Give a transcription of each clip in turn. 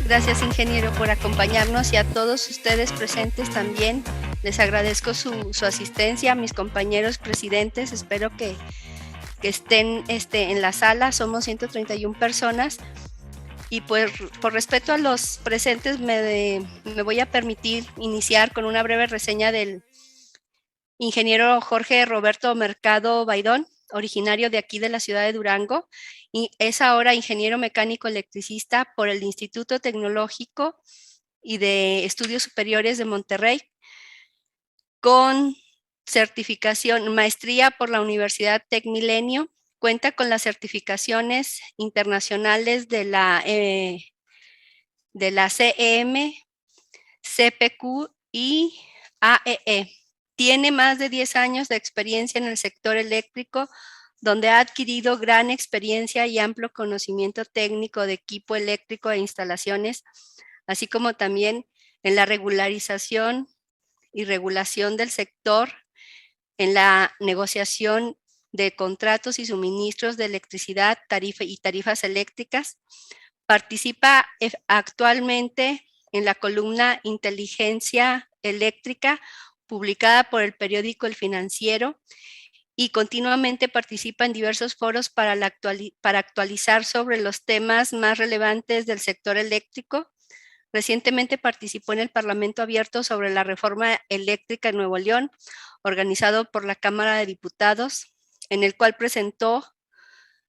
Gracias ingeniero por acompañarnos, y a todos ustedes presentes también les agradezco su asistencia. A mis compañeros presidentes, espero que estén en la sala. Somos 131 personas y pues por respeto a los presentes me voy a permitir iniciar con una breve reseña del ingeniero Jorge Roberto Mercado Baidón, originario de aquí de la ciudad de Durango, y es ahora ingeniero mecánico electricista por el Instituto Tecnológico y de Estudios Superiores de Monterrey, con certificación, maestría por la Universidad Tec Milenio. Cuenta con las certificaciones internacionales de la CEM, CPQ y AEE. Tiene más de 10 años de experiencia en el sector eléctrico, donde ha adquirido gran experiencia y amplio conocimiento técnico de equipo eléctrico e instalaciones, así como también en la regularización y regulación del sector, en la negociación de contratos y suministros de electricidad, tarifas eléctricas. Participa actualmente en la columna Inteligencia Eléctrica, publicada por el periódico El Financiero, y continuamente participa en diversos foros para actualizar sobre los temas más relevantes del sector eléctrico. Recientemente participó en el Parlamento Abierto sobre la reforma eléctrica en Nuevo León, organizado por la Cámara de Diputados, en el cual presentó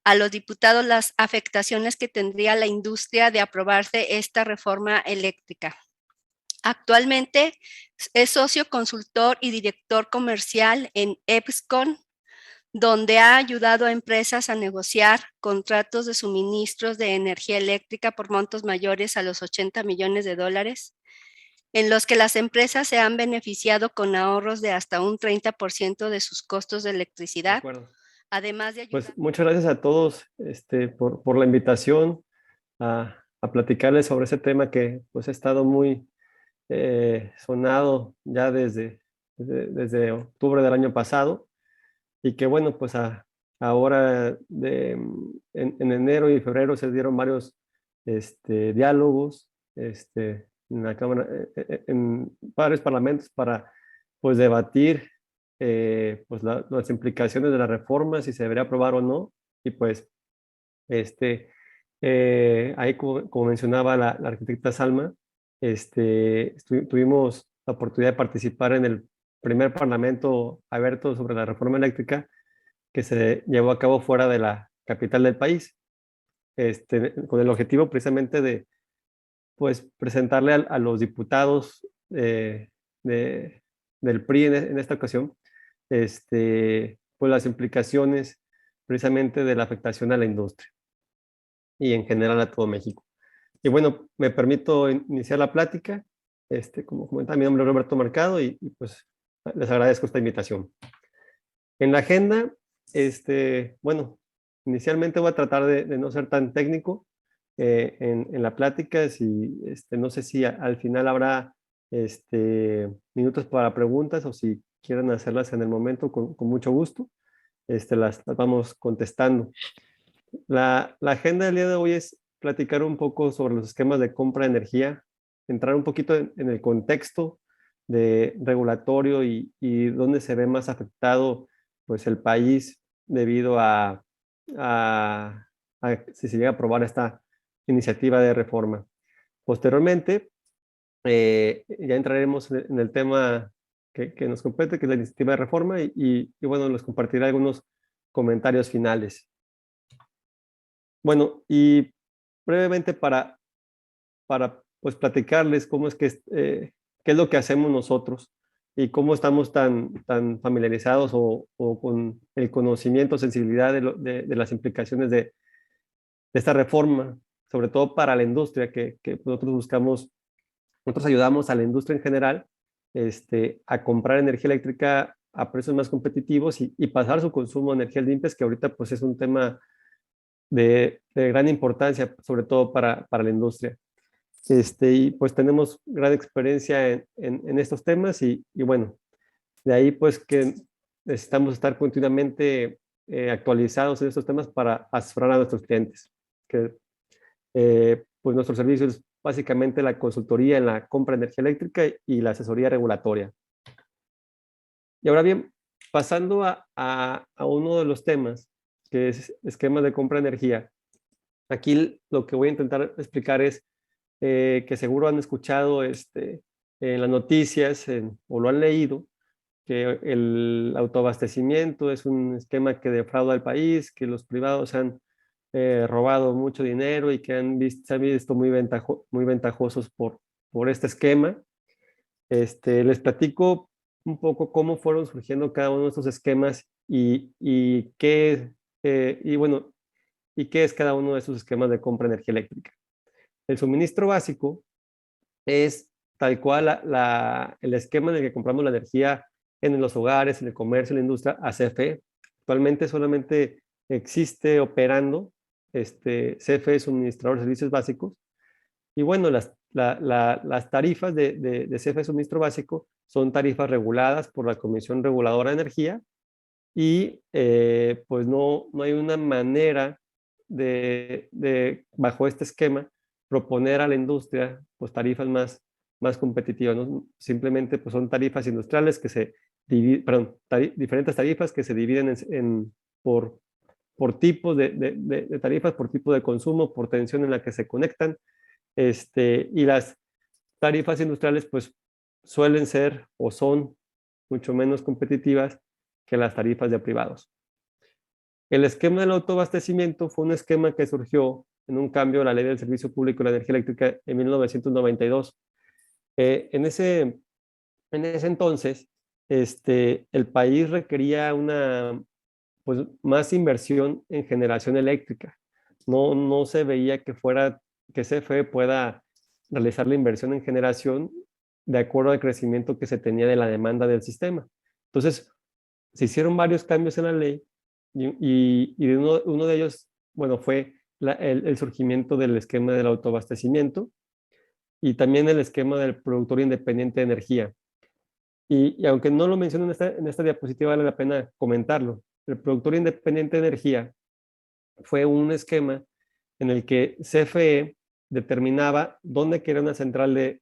a los diputados las afectaciones que tendría la industria de aprobarse esta reforma eléctrica. Actualmente es socio consultor y director comercial en Epscon, donde ha ayudado a empresas a negociar contratos de suministros de energía eléctrica por montos mayores a los $80 millones, en los que las empresas se han beneficiado con ahorros de hasta un 30% de sus costos de electricidad. De acuerdo. Además de ayudar... Pues muchas gracias a todos por la invitación a platicarles sobre ese tema que pues ha estado muy sonado ya desde octubre del año pasado, y que bueno, pues ahora en enero y febrero se dieron varios diálogos en la Cámara, en varios parlamentos para pues debatir pues las implicaciones de la reforma, si se debería aprobar o no. Y pues ahí como mencionaba la arquitecta Salma, tuvimos la oportunidad de participar en el primer parlamento abierto sobre la reforma eléctrica que se llevó a cabo fuera de la capital del país, con el objetivo precisamente de pues presentarle a los diputados del PRI en esta ocasión, pues las implicaciones precisamente de la afectación a la industria y en general a todo México. Y bueno, me permito iniciar la plática. Como comentaba, mi nombre es Roberto Mercado y pues les agradezco esta invitación. En la agenda, bueno, inicialmente voy a tratar de no ser tan técnico en la plática. No sé si al final habrá minutos para preguntas, o si quieren hacerlas en el momento, con mucho gusto, las vamos contestando. La agenda del día de hoy es platicar un poco sobre los esquemas de compra de energía, entrar un poquito en el contexto regulatorio y dónde se ve más afectado pues el país debido a si se llega a aprobar esta iniciativa de reforma. Posteriormente, ya entraremos en el tema que nos compete, que es la iniciativa de reforma, y bueno, les compartiré algunos comentarios finales. Bueno, y brevemente para pues platicarles cómo es que qué es lo que hacemos nosotros y cómo estamos tan familiarizados o con el conocimiento, sensibilidad de las implicaciones de esta reforma, sobre todo para la industria, que nosotros ayudamos a la industria en general a comprar energía eléctrica a precios más competitivos y pasar su consumo de energías limpias, que ahorita pues es un tema de gran importancia, sobre todo para la industria. Y pues tenemos gran experiencia en estos temas y bueno, de ahí pues que necesitamos estar continuamente actualizados en estos temas para asesorar a nuestros clientes, que pues nuestro servicio es básicamente la consultoría en la compra de energía eléctrica y la asesoría regulatoria. Y ahora bien, pasando a uno de los temas, que es esquemas de compra de energía. Aquí lo que voy a intentar explicar es que seguro han escuchado en las noticias o lo han leído, que el autoabastecimiento es un esquema que defrauda al país, que los privados han robado mucho dinero y que se han visto muy ventajosos por este esquema. Les platico un poco cómo fueron surgiendo cada uno de estos esquemas y bueno, y qué es cada uno de esos esquemas de compra de energía eléctrica. El suministro básico es tal cual el esquema en el que compramos la energía en los hogares, en el comercio, en la industria, a CFE. Actualmente solamente existe operando CFE, suministrador de servicios básicos. Y bueno, las tarifas de CFE suministro básico son tarifas reguladas por la Comisión Reguladora de Energía y pues no hay una manera bajo este esquema, proponer a la industria pues tarifas más competitivas, ¿no? Simplemente pues son tarifas industriales que se dividen, perdón, diferentes tarifas que se dividen por tipos de tarifas, por tipo de consumo, por tensión en la que se conectan, y las tarifas industriales pues suelen ser o son mucho menos competitivas que las tarifas de privados. El esquema del autoabastecimiento fue un esquema que surgió en un cambio de la Ley del Servicio Público de la Energía Eléctrica en 1992. En ese entonces, el país requería pues, más inversión en generación eléctrica. No se veía que CFE pueda realizar la inversión en generación de acuerdo al crecimiento que se tenía de la demanda del sistema. Entonces, se hicieron varios cambios en la ley y uno de ellos, bueno, fue el surgimiento del esquema del autoabastecimiento y también el esquema del productor independiente de energía. Y aunque no lo menciono en esta diapositiva, vale la pena comentarlo. El productor independiente de energía fue un esquema en el que CFE determinaba dónde quería una central de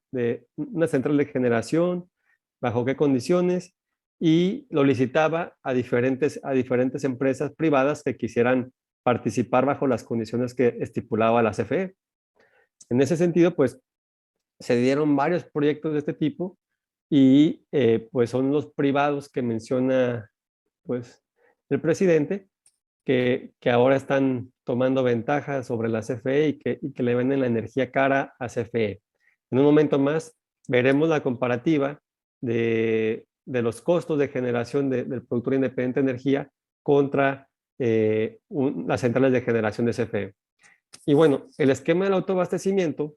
generación, bajo qué condiciones, y lo licitaba a diferentes empresas privadas que quisieran participar bajo las condiciones que estipulaba la CFE. En ese sentido, pues se dieron varios proyectos de este tipo y pues son los privados que menciona pues el presidente que ahora están tomando ventaja sobre la CFE y que le venden la energía cara a CFE. En un momento más veremos la comparativa de los costos de generación del productor independiente de energía contra las centrales de generación de CFE. Y bueno, el esquema del autoabastecimiento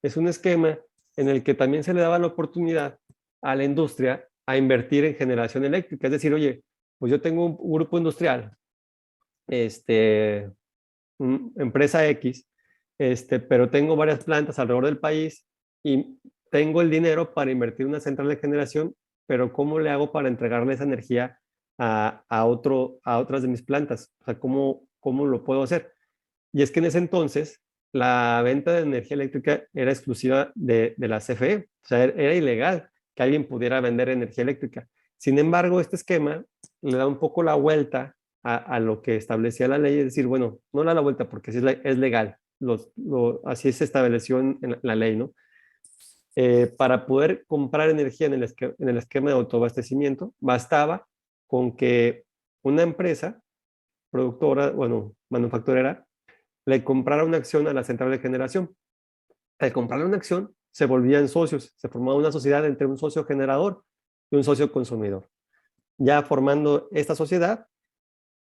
es un esquema en el que también se le daba la oportunidad a la industria a invertir en generación eléctrica. Es decir, oye, pues yo tengo un grupo industrial, empresa X, pero tengo varias plantas alrededor del país y tengo el dinero para invertir en una central de generación, pero ¿cómo le hago para entregarle esa energía a otras de mis plantas? O sea, ¿cómo lo puedo hacer? Y es que en ese entonces la venta de energía eléctrica era exclusiva de la CFE, o sea, era ilegal que alguien pudiera vender energía eléctrica. Sin embargo, este esquema le da un poco la vuelta a lo que establecía la ley, es decir, bueno, no le da la vuelta porque es legal, así se estableció en la ley, ¿no? Para poder comprar energía en el esquema de autoabastecimiento, bastaba con que una empresa productora, bueno, manufacturera, le comprara una acción a la central de generación. Al comprarle una acción, se volvían socios, se formaba una sociedad entre un socio generador y un socio consumidor. Ya formando esta sociedad,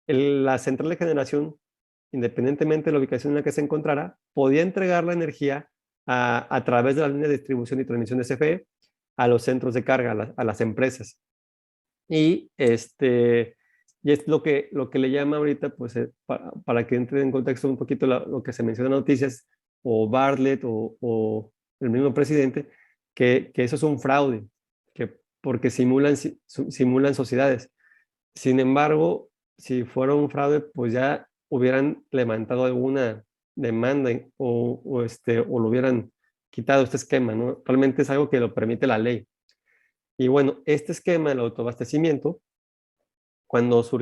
la central de generación, independientemente de la ubicación en la que se encontrara, podía entregar la energía a través de la línea de distribución y transmisión de CFE a los centros de carga, a las empresas. Y, y es lo que le llama ahorita, pues, para que entre en contexto un poquito lo que se menciona en las noticias, o Bartlett o el mismo presidente, que eso es un fraude, que porque simulan sociedades. Sin embargo, si fuera un fraude, pues ya hubieran levantado alguna demanda o lo hubieran quitado este esquema, ¿no? Realmente es algo que lo permite la ley. Y bueno, este esquema del autoabastecimiento, cuando se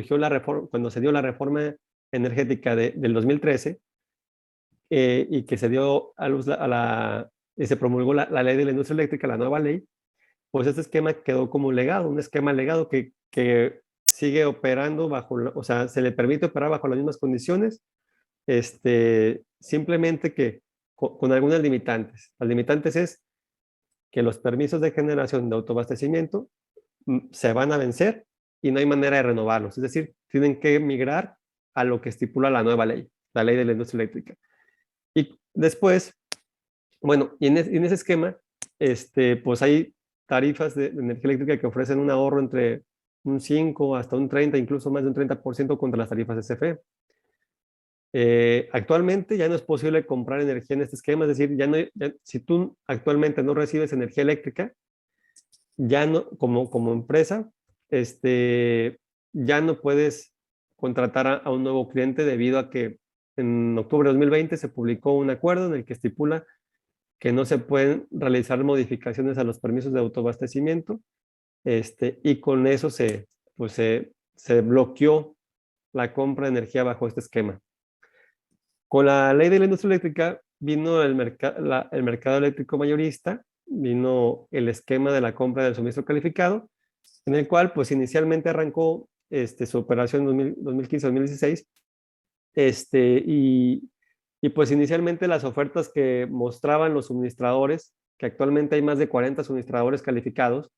dio la reforma energética del 2013, y que se dio a luz y se promulgó la ley de la industria eléctrica, la nueva ley, pues este esquema quedó como legado, un esquema legado que sigue operando o sea, se le permite operar bajo las mismas condiciones, simplemente que con algunas limitantes. Las limitantes es que los permisos de generación de autoabastecimiento se van a vencer y no hay manera de renovarlos. Es decir, tienen que migrar a lo que estipula la nueva ley, la ley de la industria eléctrica. Y después, bueno, en ese esquema, pues hay tarifas de energía eléctrica que ofrecen un ahorro entre un 5 hasta un 30, incluso más de un 30% contra las tarifas de CFE. Actualmente ya no es posible comprar energía en este esquema, es decir, si tú actualmente no recibes energía eléctrica, ya no, como empresa, ya no puedes contratar a un nuevo cliente debido a que en octubre de 2020 se publicó un acuerdo en el que estipula que no se pueden realizar modificaciones a los permisos de autoabastecimiento, y con eso se bloqueó la compra de energía bajo este esquema. Con la ley de la industria eléctrica vino el mercado eléctrico mayorista, vino el esquema de la compra del suministro calificado, en el cual pues inicialmente arrancó su operación en 2015-2016, y pues inicialmente las ofertas que mostraban los suministradores, que actualmente hay más de 40 suministradores calificados,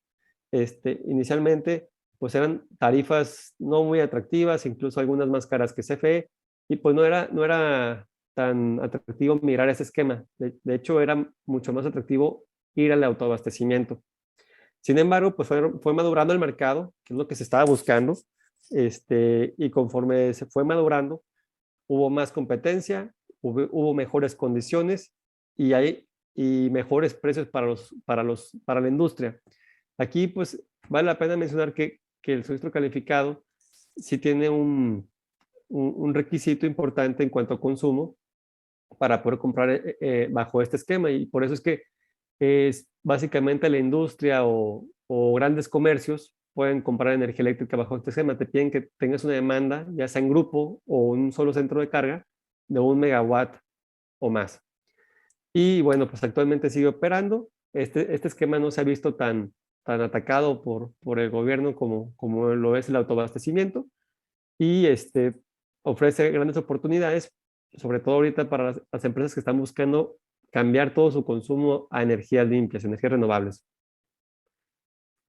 inicialmente pues eran tarifas no muy atractivas, incluso algunas más caras que CFE, y pues no era tan atractivo mirar ese esquema. De hecho, era mucho más atractivo ir al autoabastecimiento. Sin embargo, pues fue madurando el mercado, que es lo que se estaba buscando, y conforme se fue madurando, hubo más competencia, hubo mejores condiciones y mejores precios para la industria. Aquí, pues, vale la pena mencionar que el suministro calificado sí tiene un requisito importante en cuanto a consumo para poder comprar bajo este esquema, y por eso es que es básicamente la industria o grandes comercios pueden comprar energía eléctrica bajo este esquema. Te piden que tengas una demanda, ya sea en grupo o un solo centro de carga, de 1 megawatt o más. Y bueno, pues actualmente sigue operando. Este esquema no se ha visto tan atacado por el gobierno como lo es el autoabastecimiento, y ofrece grandes oportunidades, sobre todo ahorita para las empresas que están buscando cambiar todo su consumo a energías limpias, energías renovables.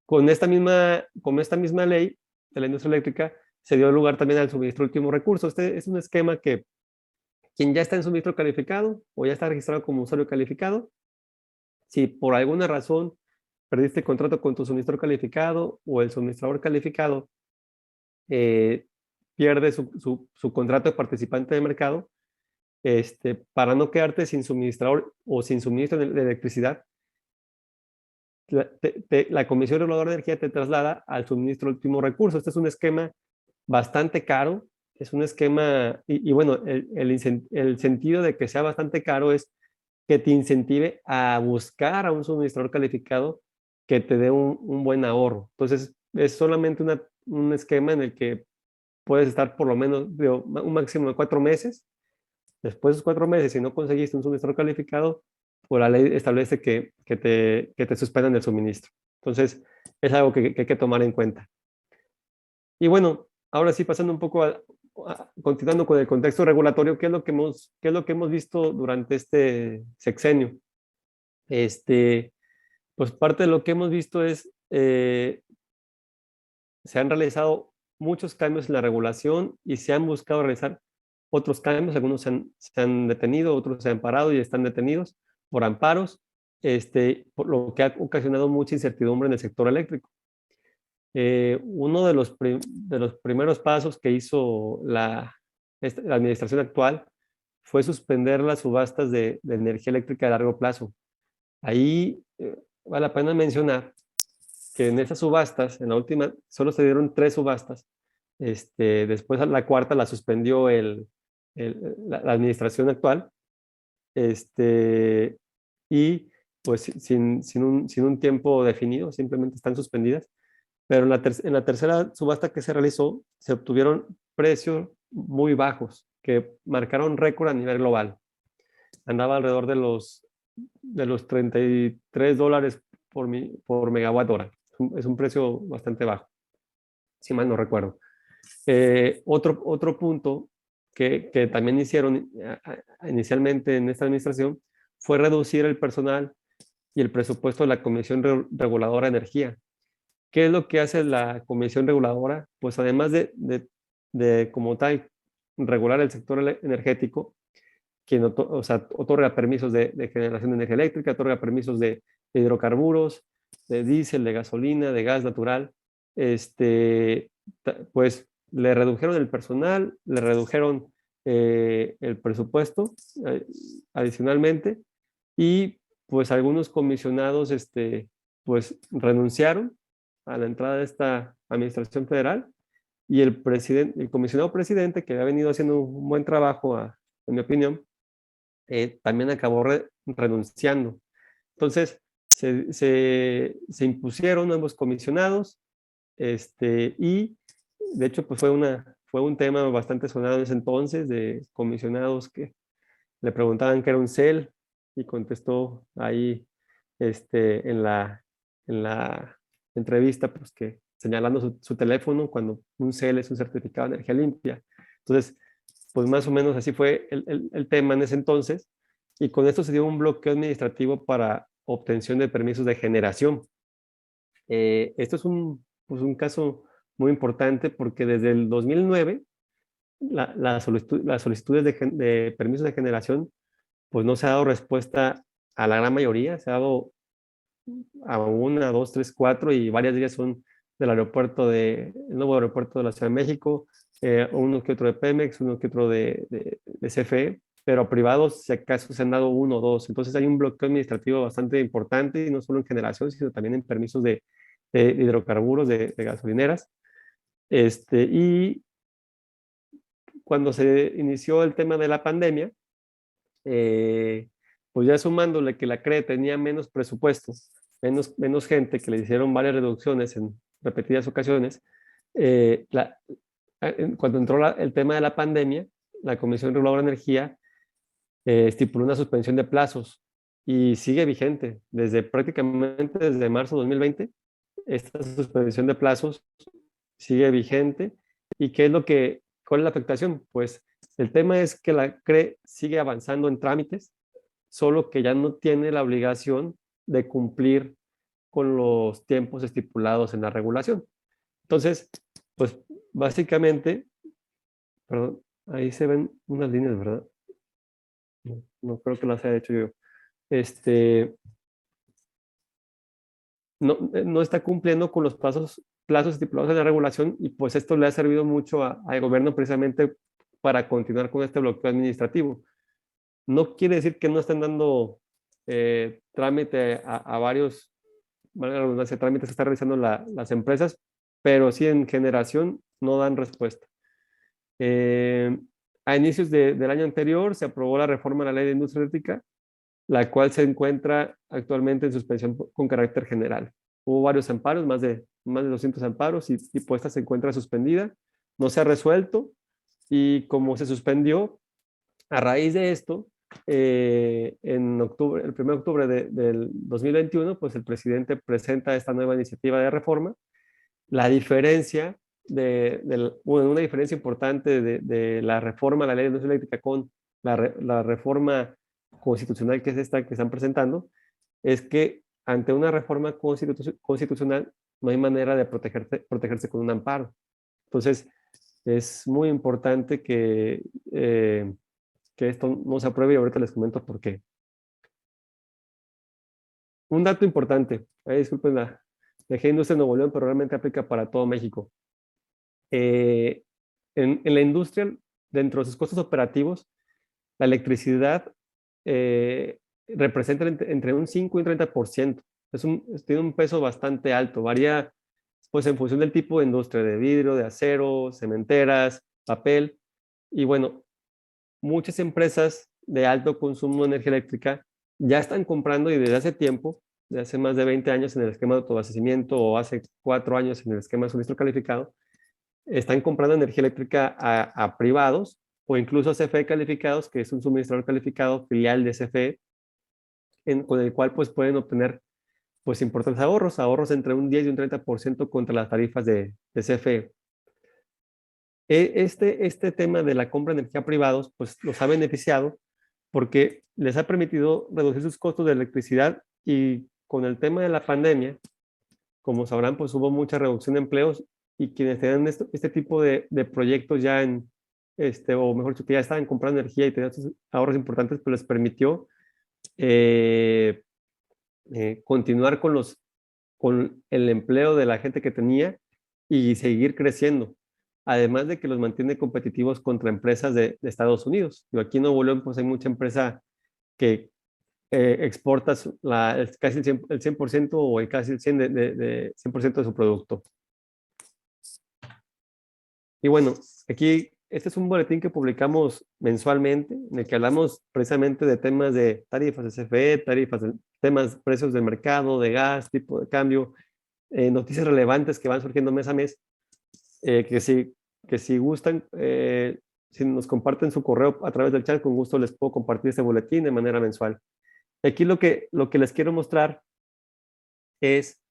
Con esta misma ley de la industria eléctrica se dio lugar también al suministro de último recurso. Este es un esquema que quien ya está en suministro calificado o ya está registrado como usuario calificado, si por alguna razón perdiste el contrato con tu suministrador calificado o el suministrador calificado pierde su contrato de participante de mercado, para no quedarte sin suministrador o sin suministro de electricidad, la Comisión Reguladora de Energía te traslada al suministro de último recurso. Este es un esquema bastante caro, es un esquema, y bueno, el sentido de que sea bastante caro es que te incentive a buscar a un suministrador calificado que te dé un buen ahorro. Entonces, es solamente un esquema en el que puedes estar por lo menos un máximo de 4 meses. Después de esos 4 meses, si no conseguiste un suministrador calificado, pues la ley establece que te suspendan el suministro. Entonces, es algo que hay que tomar en cuenta. Y bueno, ahora sí, pasando un poco continuando con el contexto regulatorio, ¿qué es lo que hemos visto durante este sexenio? Pues parte de lo que hemos visto es, se han realizado muchos cambios en la regulación y se han buscado realizar otros cambios. Algunos se han detenido, otros se han parado y están detenidos por amparos, por lo que ha ocasionado mucha incertidumbre en el sector eléctrico. Uno de de los primeros pasos que hizo la administración actual fue suspender las subastas de energía eléctrica a largo plazo. Ahí vale la pena mencionar que en esas subastas, en la última, solo se dieron 3 subastas. Después la cuarta la suspendió la administración actual. Este, y pues sin un tiempo definido, simplemente están suspendidas. Pero en la tercera subasta que se realizó, se obtuvieron precios muy bajos que marcaron récord a nivel global. Andaba alrededor de los $33 por megawatt hora. Es un precio bastante bajo, si mal no recuerdo. Otro punto que también hicieron inicialmente en esta administración fue reducir el personal y el presupuesto de la Comisión Reguladora de Energía. ¿Qué es lo que hace la Comisión Reguladora? Pues además de como tal regular el sector energético, quien o sea, otorga permisos de generación de energía eléctrica, otorga permisos de hidrocarburos, de diésel, de gasolina, de gas natural, pues le redujeron el personal, le redujeron el presupuesto adicionalmente, y pues algunos comisionados pues renunciaron a la entrada de esta administración federal, y el comisionado presidente, que había venido haciendo un buen trabajo, en mi opinión, también acabó renunciando. Entonces, se impusieron nuevos comisionados, y de hecho pues fue un tema bastante sonado en ese entonces, de comisionados que le preguntaban qué era un CEL, y contestó ahí en la entrevista, pues que señalando su teléfono, cuando un CEL es un certificado de energía limpia. Entonces, pues más o menos así fue el tema en ese entonces, y con esto se dio un bloqueo administrativo para obtención de permisos de generación. Esto es pues un caso muy importante, porque desde el 2009 las solicitudes de permisos de generación, pues no se ha dado respuesta a la gran mayoría. Se ha dado a una, dos, tres, cuatro, y varias de ellas son del el nuevo aeropuerto de la Ciudad de México, uno que otro de Pemex, uno que otro de CFE, pero privados, si acaso, se han dado uno o dos. Entonces hay un bloqueo administrativo bastante importante, y no solo en generación, sino también en permisos de hidrocarburos, de gasolineras. Y cuando se inició el tema de la pandemia, eh, pues ya sumándole que la CRE tenía menos presupuesto, menos gente, que le hicieron varias reducciones en repetidas ocasiones, eh, la- cuando entró el tema de la pandemia, la Comisión Reguladora de Energía estipuló una suspensión de plazos, y sigue vigente prácticamente desde marzo de 2020. Esta suspensión de plazos sigue vigente. ¿Y qué es cuál es la afectación? Pues el tema es que la CRE sigue avanzando en trámites, solo que ya no tiene la obligación de cumplir con los tiempos estipulados en la regulación. Entonces, pues básicamente, perdón, ahí se ven unas líneas, ¿verdad? No, no creo que las haya hecho yo. Este, no está cumpliendo con los plazos estipulados en la regulación, y pues esto le ha servido mucho al gobierno, precisamente para continuar con este bloqueo administrativo. No quiere decir que no estén dando trámite a varios, valga la redundancia, trámites que están realizando las empresas, pero sí en generación no dan respuesta. A inicios del año anterior se aprobó la reforma a la Ley de Industria Eléctrica, la cual se encuentra actualmente en suspensión con carácter general. Hubo varios amparos, más de 200 amparos, y pues esta se encuentra suspendida, no se ha resuelto. Y como se suspendió, a raíz de esto, en octubre, el 1 de octubre del 2021, pues el presidente presenta esta nueva iniciativa de reforma. La diferencia, bueno, una diferencia importante de la reforma a la ley de energía eléctrica con la reforma constitucional, que es esta que están presentando, es que ante una reforma constitucional no hay manera de protegerse con un amparo. Entonces, es muy importante que esto no se apruebe, y ahorita les comento por qué. Un dato importante, disculpen dejé Industria de Nuevo León, pero realmente aplica para todo México. En la industria, dentro de sus costos operativos, la electricidad representa entre un 5 y un 30%. Tiene un peso bastante alto, varía pues en función del tipo de industria, de vidrio, de acero, cementeras, papel. Y bueno, muchas empresas de alto consumo de energía eléctrica ya están comprando y desde hace tiempo, de hace más de 20 años en el esquema de autoabastecimiento o hace 4 años en el esquema de suministro calificado, están comprando energía eléctrica a privados o incluso a CFE calificados, que es un suministrador calificado filial de CFE, con el cual pues pueden obtener pues importantes ahorros entre un 10 y un 30% contra las tarifas de CFE. Este tema de la compra de energía a privados pues los ha beneficiado porque les ha permitido reducir sus costos de electricidad y con el tema de la pandemia, como sabrán, pues hubo mucha reducción de empleos y quienes tenían este tipo de proyectos ya o mejor dicho, que ya estaban comprando energía y tenían estos ahorros importantes, pues les permitió continuar con el empleo de la gente que tenía y seguir creciendo. Además de que los mantiene competitivos contra empresas de Estados Unidos. Yo aquí en Nuevo León, pues hay mucha empresa que exporta casi el 100% o casi el 100% de su producto. Y bueno, aquí este es un boletín que publicamos mensualmente, en el que hablamos precisamente de temas de tarifas de CFE, temas, precios del mercado, de gas, tipo de cambio, noticias relevantes que van surgiendo mes a mes, que si gustan, si nos comparten su correo a través del chat, con gusto les puedo compartir este boletín de manera mensual. Aquí lo que les quiero mostrar es,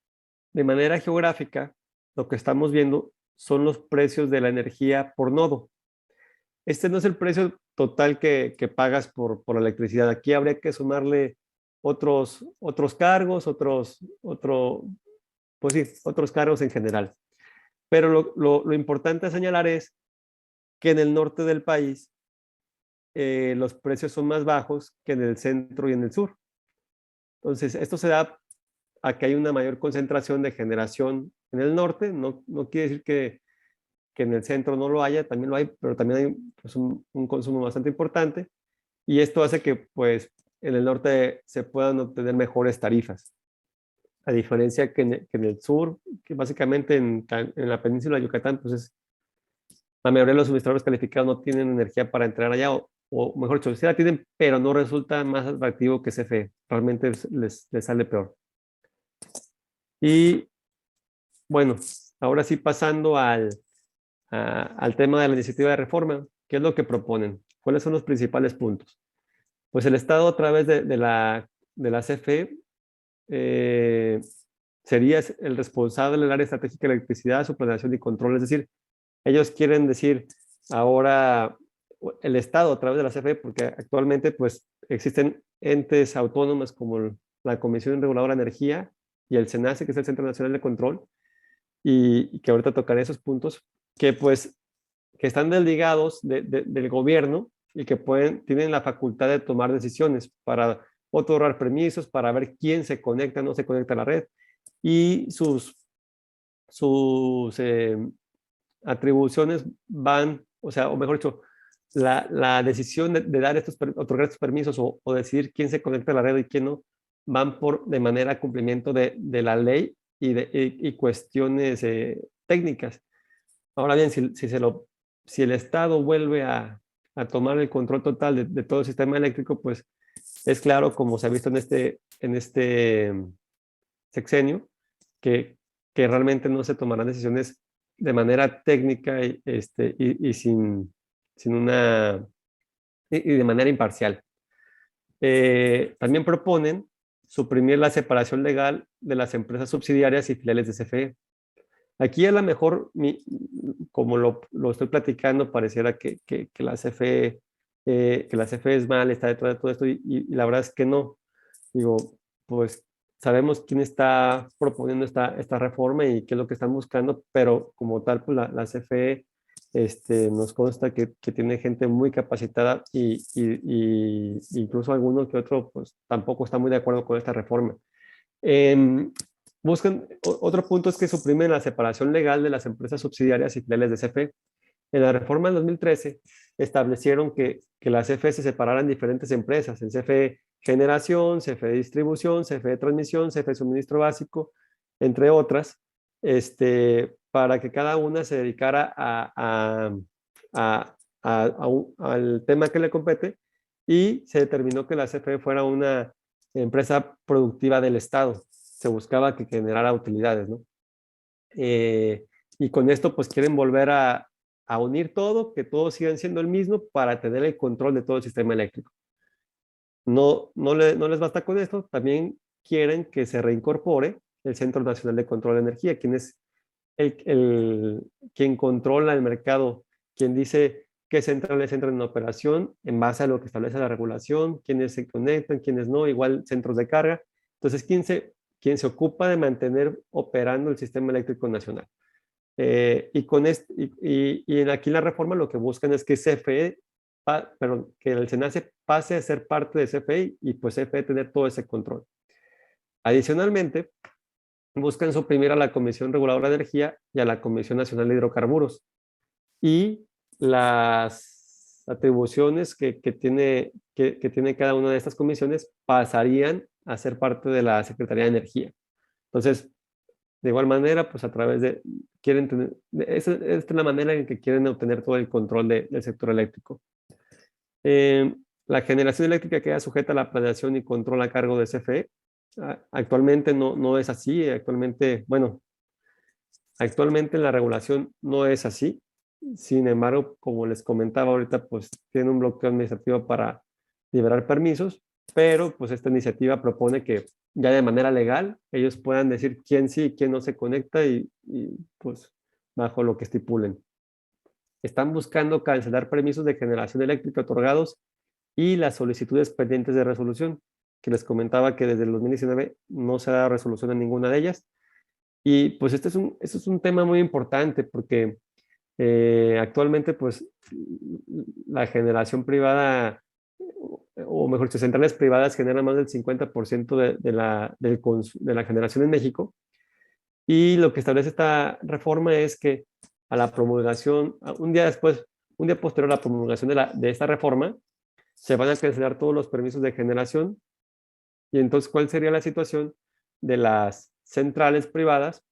de manera geográfica, lo que estamos viendo son los precios de la energía por nodo. Este no es el precio total que pagas por la electricidad. Aquí habría que sumarle otros cargos, pues sí, otros cargos en general. Pero lo importante a señalar es que en el norte del país los precios son más bajos que en el centro y en el sur. Entonces, esto se da a que hay una mayor concentración de generación en el norte. No quiere decir que en el centro no lo haya, también lo hay, pero también hay pues, un consumo bastante importante. Y esto hace que pues, en el norte se puedan obtener mejores tarifas. A diferencia que en el sur, que básicamente en la península de Yucatán, pues la mayoría de los suministradores calificados no tienen energía para entrar allá, o mejor dicho, sí la tienen, pero no resulta más atractivo que CFE. Realmente les sale peor. Y bueno, ahora sí pasando al tema de la iniciativa de reforma, ¿qué es lo que proponen? ¿Cuáles son los principales puntos? Pues el Estado a través de la CFE sería el responsable del área estratégica de electricidad, su planeación y control. Es decir, ellos quieren decir ahora el Estado a través de la CFE, porque actualmente pues existen entes autónomas como la Comisión Reguladora de Energía y el CENACE, que es el Centro Nacional de Control, y que ahorita tocaré esos puntos, que pues que están desligados del gobierno y que tienen la facultad de tomar decisiones para otorgar permisos, para ver quién se conecta, no se conecta a la red, y sus atribuciones van, o sea, o mejor dicho, la decisión de dar otorgar estos permisos o decidir quién se conecta a la red y quién no, van de manera a cumplimiento de la ley y cuestiones técnicas. Ahora bien, si el Estado vuelve a tomar el control total de todo el sistema eléctrico, pues es claro, como se ha visto en este sexenio, que realmente no se tomarán decisiones de manera técnica y sin una y de manera imparcial. También proponen suprimir la separación legal de las empresas subsidiarias y filiales de CFE. Aquí a lo mejor, como lo estoy platicando, pareciera que la CFE, es mal, está detrás de todo esto, y la verdad es que no. Digo, pues sabemos quién está proponiendo esta reforma y qué es lo que están buscando, pero como tal, pues la CFE nos consta que tiene gente muy capacitada incluso alguno que otro, pues tampoco está muy de acuerdo con esta reforma. Otro punto es que suprimen la separación legal de las empresas subsidiarias y filiales de CFE. En la reforma del 2013 establecieron que la CFE se separara en diferentes empresas, en CFE Generación, CFE Distribución, CFE Transmisión, CFE Suministro Básico, entre otras, para que cada una se dedicara al tema que le compete, y se determinó que la CFE fuera una empresa productiva del Estado. Se buscaba que generara utilidades, ¿no? Y con esto pues quieren volver a unir todo, que todos sigan siendo el mismo para tener el control de todo el sistema eléctrico. No les basta con esto, también quieren que se reincorpore el Centro Nacional de Control de Energía, quien es quien controla el mercado, quien dice qué centrales entran en operación en base a lo que establece la regulación, quiénes se conectan, quiénes no, igual centros de carga. Entonces, quien se ocupa de mantener operando el sistema eléctrico nacional. Aquí en la reforma lo que buscan es que CFE, que el SENACE pase a ser parte de CFE y pues CFE tener todo ese control. Adicionalmente, buscan suprimir a la Comisión Reguladora de Energía y a la Comisión Nacional de Hidrocarburos. Y las atribuciones que tiene cada una de estas comisiones pasarían a ser parte de la Secretaría de Energía. Entonces, de igual manera, pues a través de, esta es la manera en que quieren obtener todo el control del sector eléctrico. La generación eléctrica queda sujeta a la planeación y control a cargo de CFE. Actualmente no es así. Actualmente la regulación no es así. Sin embargo, como les comentaba ahorita, pues tiene un bloqueo administrativo para liberar permisos, pero pues esta iniciativa propone que ya de manera legal ellos puedan decir quién sí y quién no se conecta y pues bajo lo que estipulen. Están buscando cancelar permisos de generación eléctrica otorgados y las solicitudes pendientes de resolución, que les comentaba que desde el 2019 no se ha dado resolución en ninguna de ellas. Y pues este es un tema muy importante porque actualmente pues la generación privada, o mejor dicho, centrales privadas generan más del 50% de la generación en México. Y lo que establece esta reforma es que a la promulgación, un día posterior a la promulgación de esta reforma, se van a cancelar todos los permisos de generación. Y entonces, ¿cuál sería la situación de las centrales privadas?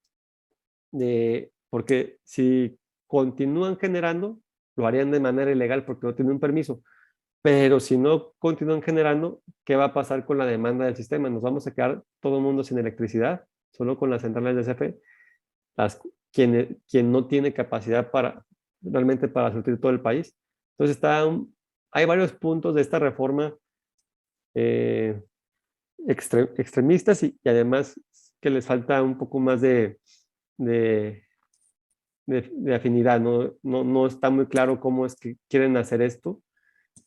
Porque si continúan generando, lo harían de manera ilegal porque no tienen un permiso. Pero si no continúan generando, ¿qué va a pasar con la demanda del sistema? Nos vamos a quedar todo el mundo sin electricidad, solo con las centrales de CFE, quien no tiene capacidad realmente para surtir todo el país. Entonces hay varios puntos de esta reforma extremistas y además que les falta un poco más de afinidad. No está muy claro cómo es que quieren hacer esto,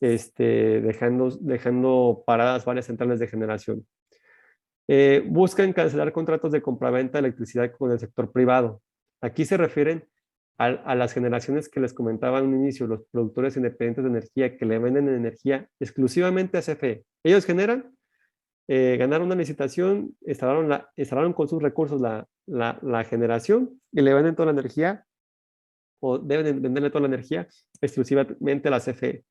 dejando paradas varias centrales de generación. Buscan cancelar contratos de compraventa de electricidad con el sector privado. Aquí se refieren a las generaciones que les comentaba en un inicio, los productores independientes de energía que le venden energía exclusivamente a CFE. Ellos generan, ganaron una licitación, instalaron con sus recursos la generación y le venden toda la energía, o deben venderle toda la energía exclusivamente a la CFE.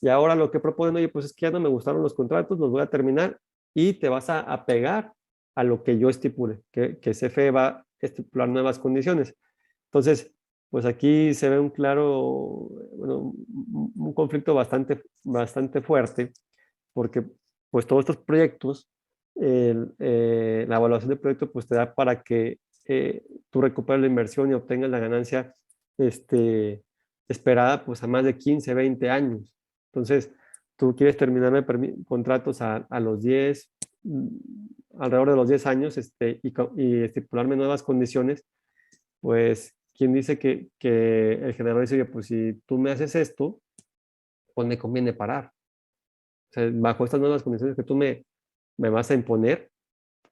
Y ahora lo que proponen, oye, pues es que ya no me gustaron los contratos, los voy a terminar y te vas a pegar a lo que yo estipule, que CFE va a estipular nuevas condiciones. Entonces, pues aquí se ve un claro, bueno, un conflicto bastante fuerte, porque pues todos estos proyectos, la evaluación del proyecto pues te da para que tú recuperes la inversión y obtengas la ganancia esperada pues a más de 15, 20 años. Entonces, tú quieres terminar contratos a los 10, alrededor de los 10 años y estipularme nuevas condiciones, pues, ¿quién dice que el generador dice, oye, pues si tú me haces esto, pues me conviene parar? O sea, bajo estas nuevas condiciones que tú me vas a imponer,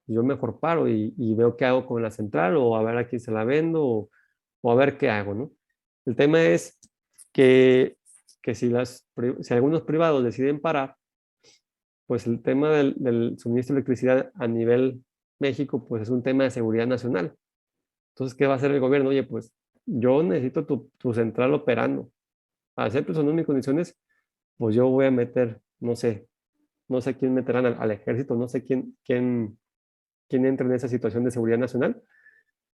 yo mejor paro y veo qué hago con la central o a ver a quién se la vendo o a ver qué hago, ¿no? El tema es que si algunos privados deciden parar, pues el tema del suministro de electricidad a nivel México, pues es un tema de seguridad nacional. Entonces, ¿qué va a hacer el gobierno? Oye, pues yo necesito tu central operando. Aceptes o no mis condiciones, pues yo voy a meter, no sé quién meterán al ejército, no sé quién entra en esa situación de seguridad nacional,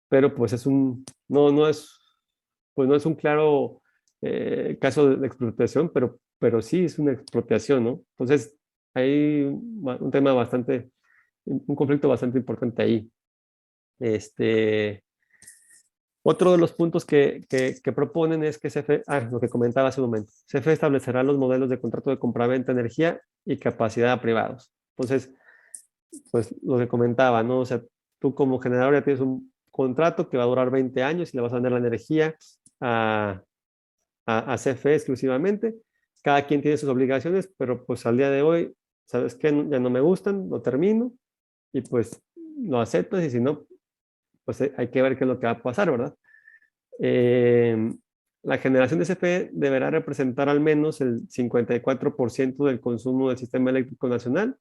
pero pues no es un claro caso de expropiación, pero sí es una expropiación, ¿no? Entonces, hay un tema un conflicto bastante importante ahí. Otro de los puntos que proponen es que lo que comentaba hace un momento, CFE establecerá los modelos de contrato de compraventa de energía y capacidad a privados. Entonces, pues lo que comentaba, ¿no? O sea, tú como generador ya tienes un contrato que va a durar 20 años y le vas a vender la energía a, a CFE exclusivamente. Cada quien tiene sus obligaciones, pero pues al día de hoy, ¿sabes qué? Ya no me gustan, lo termino y pues lo aceptas y si no, pues hay que ver qué es lo que va a pasar, ¿verdad? Eh, la generación de CFE deberá representar al menos el 54% del consumo del sistema eléctrico nacional,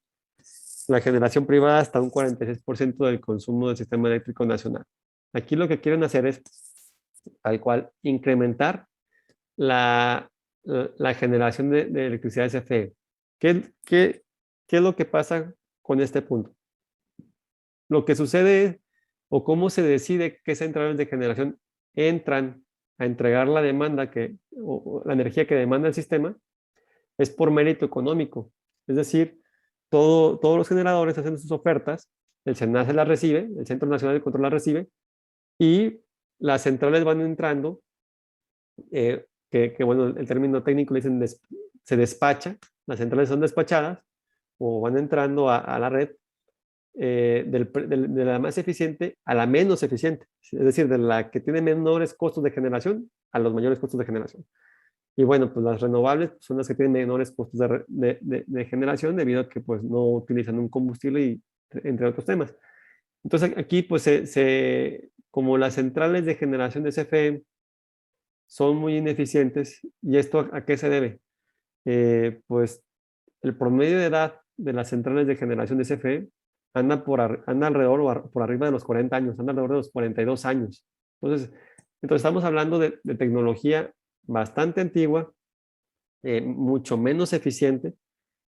la generación privada hasta un 46% del consumo del sistema eléctrico nacional. Aquí lo que quieren hacer es, tal cual, incrementar la generación de electricidad de CFE. ¿Qué es lo que pasa con este punto? Lo que sucede o cómo se decide qué centrales de generación entran a entregar la demanda o la energía que demanda el sistema es por mérito económico. Es decir, todos los generadores hacen sus ofertas, el SENACE las recibe, el Centro Nacional de Control las recibe y las centrales van entrando, bueno, el término técnico le dicen se despacha, las centrales son despachadas o van entrando a la red de la más eficiente a la menos eficiente, es decir, de la que tiene menores costos de generación a los mayores costos de generación. Y bueno, pues las renovables son las que tienen menores costos de generación debido a que pues no utilizan un combustible y entre otros temas. Entonces aquí pues como las centrales de generación de CFE son muy ineficientes, ¿y esto a qué se debe? Pues el promedio de edad de las centrales de generación de CFE anda alrededor o por arriba de los 40 años, anda alrededor de los 42 años. Entonces estamos hablando de tecnología bastante antigua, mucho menos eficiente,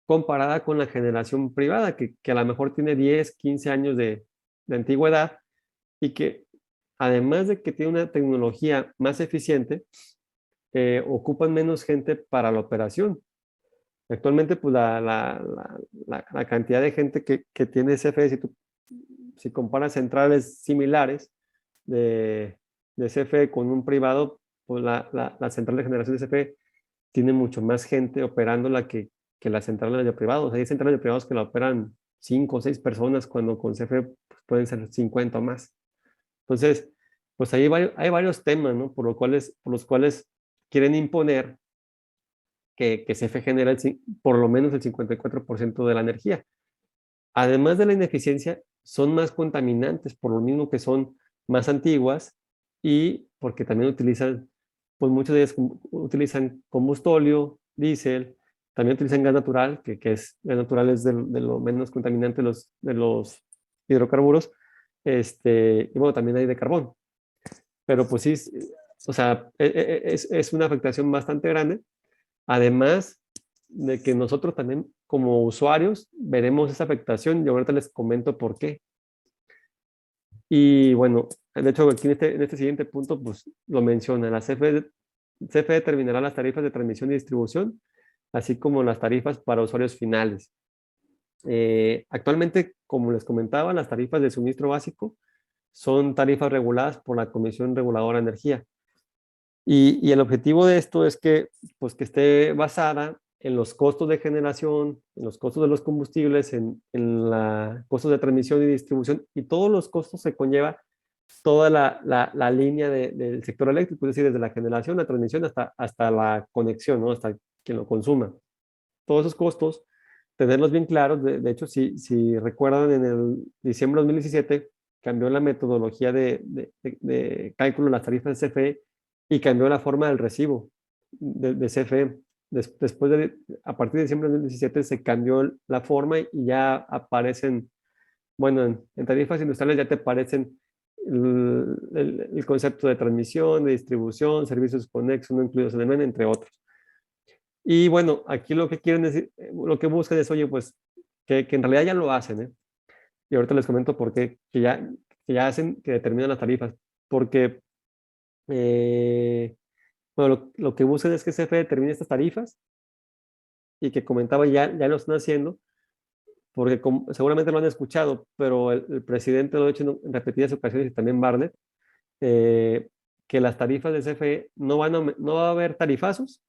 comparada con la generación privada, que a lo mejor tiene 10, 15 años de antigüedad y que además de que tiene una tecnología más eficiente, ocupan menos gente para la operación. Actualmente, pues la cantidad de gente que tiene CFE, si comparas centrales similares de CFE con un privado, pues la central de generación de CFE tiene mucho más gente operándola que las centrales de privados. Hay centrales de privados que la operan 5 o 6 personas, cuando con CFE pues, pueden ser 50 o más. Entonces, pues ahí hay varios temas, ¿no? Por los cuales quieren imponer que CFE genera por lo menos el 54% de la energía. Además de la ineficiencia, son más contaminantes, por lo mismo que son más antiguas y porque también utilizan, pues muchas de ellas utilizan combustóleo, diésel, también utilizan gas natural, gas natural es de lo menos contaminante de los hidrocarburos, y bueno, también hay de carbón. Pero pues sí, o sea, es una afectación bastante grande. Además de que nosotros también como usuarios veremos esa afectación y ahorita les comento por qué. Y bueno, de hecho aquí en este siguiente punto pues lo menciona, la CFE determinará las tarifas de transmisión y distribución, así como las tarifas para usuarios finales. Actualmente, como les comentaba, las tarifas de suministro básico son tarifas reguladas por la Comisión Reguladora de Energía. Y el objetivo de esto es pues, que esté basada en los costos de generación, en los costos de los combustibles, en los costos de transmisión y distribución y todos los costos que conlleva toda la línea del sector eléctrico, es decir, desde la generación, la transmisión hasta la conexión, ¿no? Hasta quien lo consuma. Todos esos costos, tenerlos bien claros. De hecho, si recuerdan, en el diciembre de 2017 cambió la metodología de cálculo de las tarifas de CFE y cambió la forma del recibo de CFE. A partir de diciembre de 2017 se cambió la forma y ya aparecen Bueno, en tarifas industriales ya te aparecen el concepto de transmisión, de distribución, servicios conexos no incluidos en el MEN, entre otros. Y bueno, aquí lo que quieren decir, lo que buscan es, oye, pues que en realidad ya lo hacen, ¿eh? Y ahorita les comento por qué, que ya hacen, que determinan las tarifas. Porque, bueno, lo que buscan es que CFE determine estas tarifas y que comentaba ya lo están haciendo, porque seguramente lo han escuchado, pero el presidente lo ha dicho en repetidas ocasiones y también Bartlett, eh, que las tarifas de CFE no va a haber tarifazos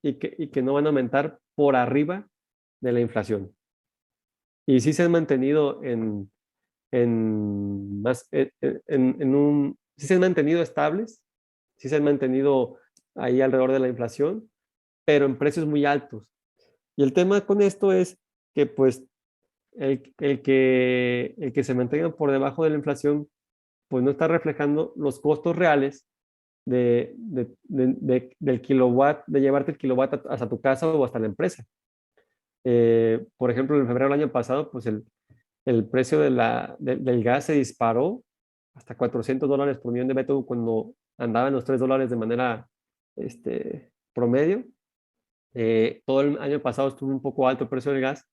y que no van a aumentar por arriba de la inflación. Y sí se han mantenido sí se han mantenido estables, sí se han mantenido ahí alrededor de la inflación, pero en precios muy altos. Y el tema con esto es que pues el que se mantengan por debajo de la inflación, pues no está reflejando los costos reales del kilowatt, de llevarte el kilowatt hasta tu casa o hasta la empresa. Por ejemplo, en febrero del año pasado, pues el precio del gas se disparó hasta $400 por millón de BTU cuando andaba en los $3 de manera promedio. Todo el año pasado estuvo un poco alto el precio del gas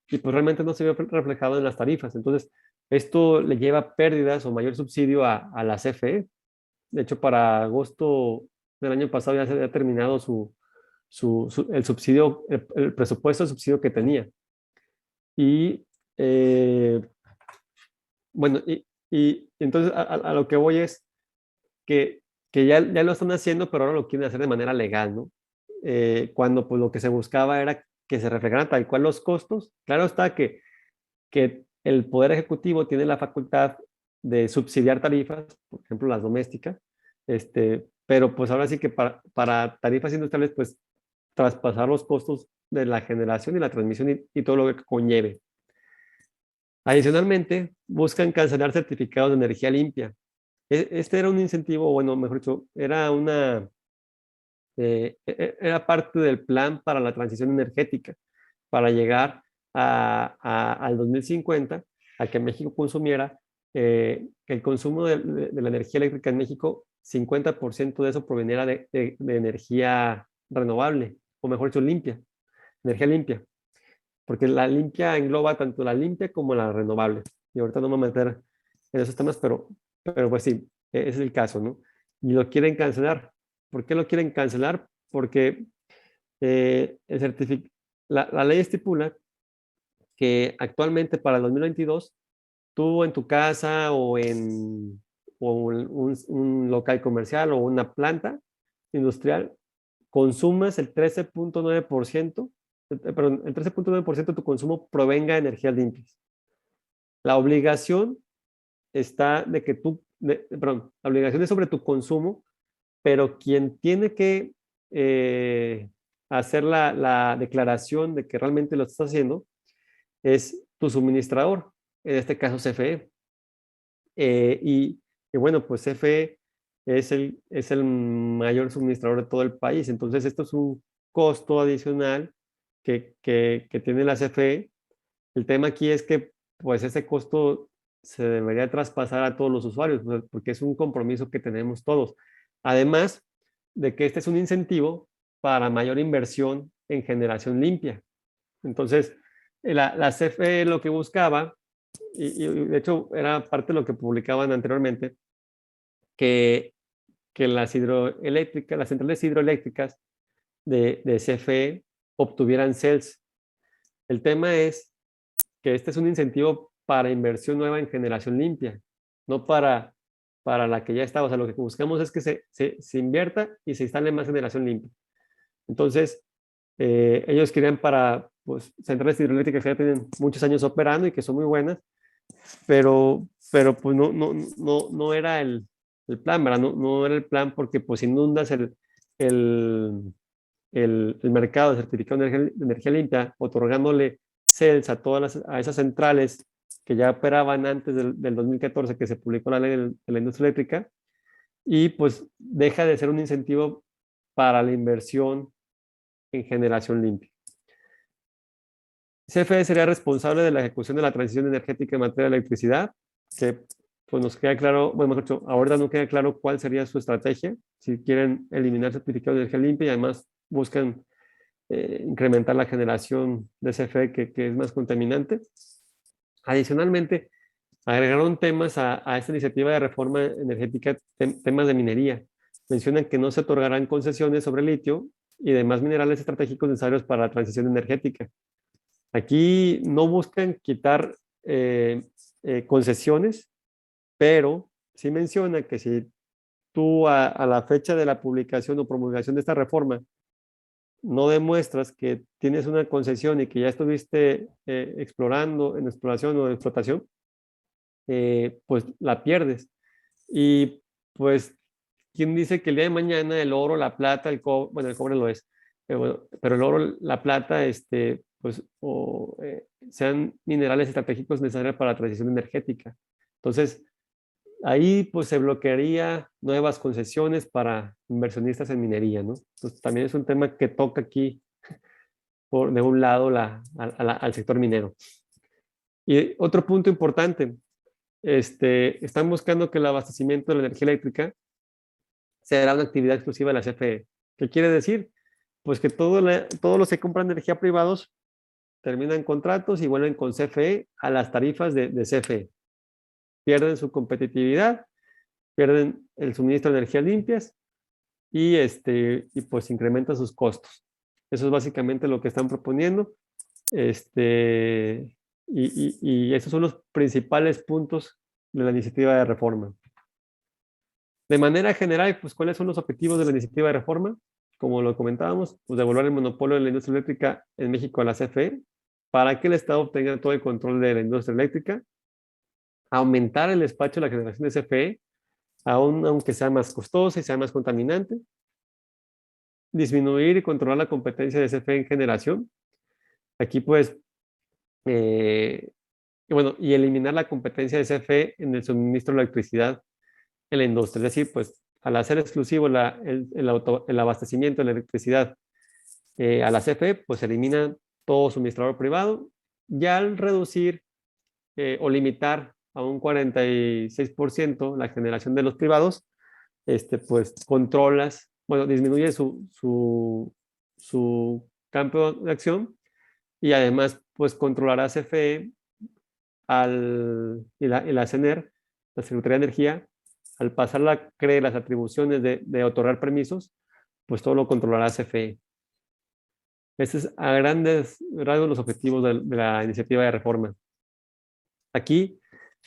y pues realmente no se vio reflejado en las tarifas. Entonces, esto le lleva pérdidas o mayor subsidio a la CFE. De hecho, para agosto del año pasado ya se había terminado el subsidio, el presupuesto de subsidio que tenía. Y eh, bueno, y entonces a lo que voy es que ya lo están haciendo, pero ahora lo quieren hacer de manera legal, ¿no? Cuando pues lo que se buscaba era que se reflejaran tal cual los costos. Claro está que el Poder Ejecutivo tiene la facultad de subsidiar tarifas, por ejemplo, las domésticas, pero pues ahora sí que para tarifas industriales, pues traspasar los costos de la generación y la transmisión y todo lo que conlleve. Adicionalmente, buscan cancelar certificados de energía limpia. Este era un incentivo, bueno, mejor dicho, era parte del plan para la transición energética, para llegar al 2050, a que México consumiera el consumo de la energía eléctrica en México, 50% de eso proveniera de energía renovable, o mejor dicho, limpia, energía limpia, porque la limpia engloba tanto la limpia como la renovable. Y ahorita no me voy a meter en esos temas, pero pues sí, ese es el caso, ¿no? Y lo quieren cancelar. ¿Por qué lo quieren cancelar? Porque el la ley estipula que actualmente para el 2022, tú en tu casa o un local comercial o una planta industrial consumas el 13.9%, perdón, el 13.9% de tu consumo provenga de energías limpias. La obligación está de que perdón, la obligación es sobre tu consumo, pero quien tiene que hacer la declaración de que realmente lo estás haciendo es tu suministrador, en este caso CFE. Y bueno, pues CFE es el mayor suministrador de todo el país, entonces esto es un costo adicional que tiene la CFE. El tema aquí es que pues ese costo se debería traspasar a todos los usuarios, ¿no? Porque es un compromiso que tenemos todos. Además de que este es un incentivo para mayor inversión en generación limpia. Entonces, la CFE lo que buscaba, y de hecho era parte de lo que publicaban anteriormente, que, que las centrales hidroeléctricas de CFE obtuvieran CELS. El tema es que este es un incentivo para inversión nueva en generación limpia, no para la que ya está. O sea, lo que buscamos es que se invierta y se instale más generación limpia. Entonces, ellos querían para pues, centrales hidroeléctricas que ya tienen muchos años operando y que son muy buenas, pero pues no era el plan, ¿verdad? No era el plan porque pues inundas el, el mercado de certificado de energía limpia, otorgándole CELS a a esas centrales que ya operaban antes del 2014 que se publicó la ley de la industria eléctrica, y pues deja de ser un incentivo para la inversión en generación limpia. CFE sería responsable de la ejecución de la transición energética en materia de electricidad, que pues nos queda claro, bueno, mejor dicho, ahora no queda claro cuál sería su estrategia, si quieren eliminar certificados de energía limpia y además buscan incrementar la generación de CFE que es más contaminante. Adicionalmente, agregaron temas a esta iniciativa de reforma energética, temas de minería. Mencionan que no se otorgarán concesiones sobre litio y demás minerales estratégicos necesarios para la transición energética. Aquí no buscan quitar concesiones, pero sí menciona que si tú a la fecha de la publicación o promulgación de esta reforma no demuestras que tienes una concesión y que ya estuviste explorando en exploración o en explotación, pues la pierdes. Y pues, ¿quién dice que el día de mañana el oro, la plata, el cobre, bueno, el cobre lo es, pero el oro, la plata, pues, sean minerales estratégicos necesarios para la transición energética? Entonces, ahí pues se bloquearía nuevas concesiones para inversionistas en minería, ¿no? Entonces, también es un tema que toca aquí, de un lado, al sector minero. Y otro punto importante, están buscando que el abastecimiento de la energía eléctrica será una actividad exclusiva de la CFE. ¿Qué quiere decir? Pues que todos los que compran energía privados terminan contratos y vuelven con CFE a las tarifas de CFE. Pierden su competitividad, pierden el suministro de energías limpias y pues incrementan sus costos. Eso es básicamente lo que están proponiendo. Y esos son los principales puntos de la iniciativa de reforma. De manera general, pues, ¿cuáles son los objetivos de la iniciativa de reforma? Como lo comentábamos, pues devolver el monopolio de la industria eléctrica en México a la CFE para que el Estado obtenga todo el control de la industria eléctrica, aumentar el despacho de la generación de CFE, aunque sea más costosa y sea más contaminante, disminuir y controlar la competencia de CFE en generación. Aquí, pues, y eliminar la competencia de CFE en el suministro de electricidad en la industria. Es decir, pues al hacer exclusivo el abastecimiento de la electricidad a la CFE, pues se elimina todo suministrador privado. Ya al reducir o limitar a un 46% la generación de los privados, pues controlas, bueno, disminuye su campo de acción y además pues controlará CFE y la CENER, la Secretaría de Energía, al pasar la CRE las atribuciones de otorgar permisos, pues todo lo controlará CFE. Estos es a grandes rasgos los objetivos de la iniciativa de reforma. Aquí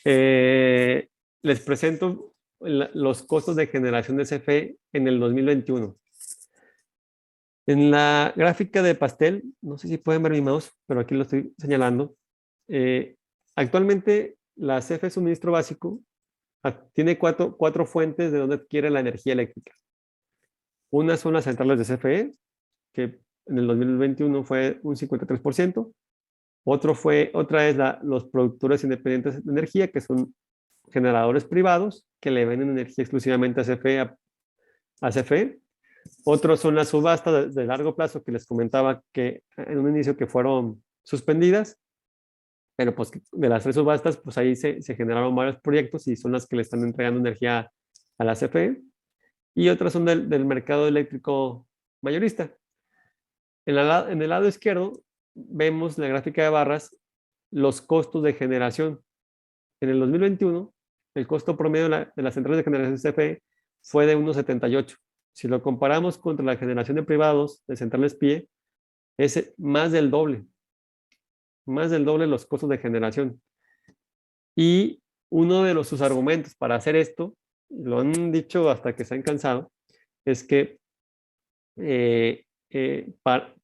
les presento los costos de generación de CFE en el 2021. En la gráfica de pastel, no sé si pueden ver mi mouse, pero aquí lo estoy señalando. Actualmente la CFE suministro básico tiene cuatro fuentes de donde adquiere la energía eléctrica. Una son las centrales de CFE, que en el 2021 fue un 53%. Otra es los productores independientes de energía, que son generadores privados que le venden energía exclusivamente a CFE. Otros son las subastas de largo plazo que les comentaba que en un inicio que fueron suspendidas, pero pues de las 3 subastas, pues ahí se generaron varios proyectos y son las que le están entregando energía a la CFE. Y otras son del mercado eléctrico mayorista. En el lado izquierdo vemos la gráfica de barras, los costos de generación. En el 2021, el costo promedio de las centrales de generación CFE fue de 1,78. Si lo comparamos contra la generación de privados de centrales PIE, es más del doble los costos de generación. Y uno de sus argumentos para hacer esto, lo han dicho hasta que se han cansado, es que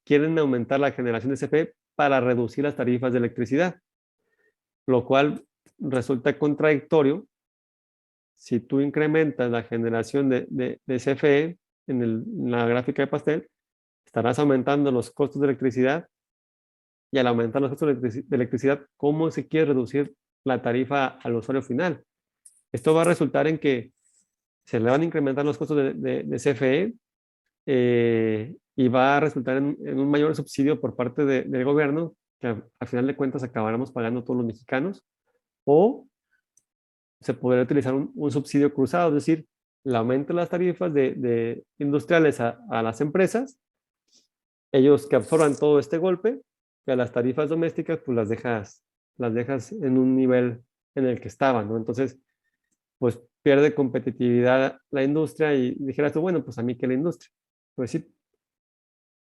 quieren aumentar la generación de CFE para reducir las tarifas de electricidad, lo cual resulta contradictorio. Si tú incrementas la generación de CFE en la gráfica de pastel, estarás aumentando los costos de electricidad y al aumentar los costos de electricidad, ¿cómo se quiere reducir la tarifa al usuario final? Esto va a resultar en que se le van a incrementar los costos de CFE y va a resultar en un mayor subsidio por parte del gobierno que al final de cuentas acabáramos pagando todos los mexicanos, o se podría utilizar un subsidio cruzado, es decir, el aumento de las tarifas de industriales a las empresas, ellos que absorban todo este golpe, que a las tarifas domésticas pues las dejas en un nivel en el que estaban, ¿no? Entonces, pues pierde competitividad la industria y dijeras tú, bueno, pues a mí que la industria. Pues sí,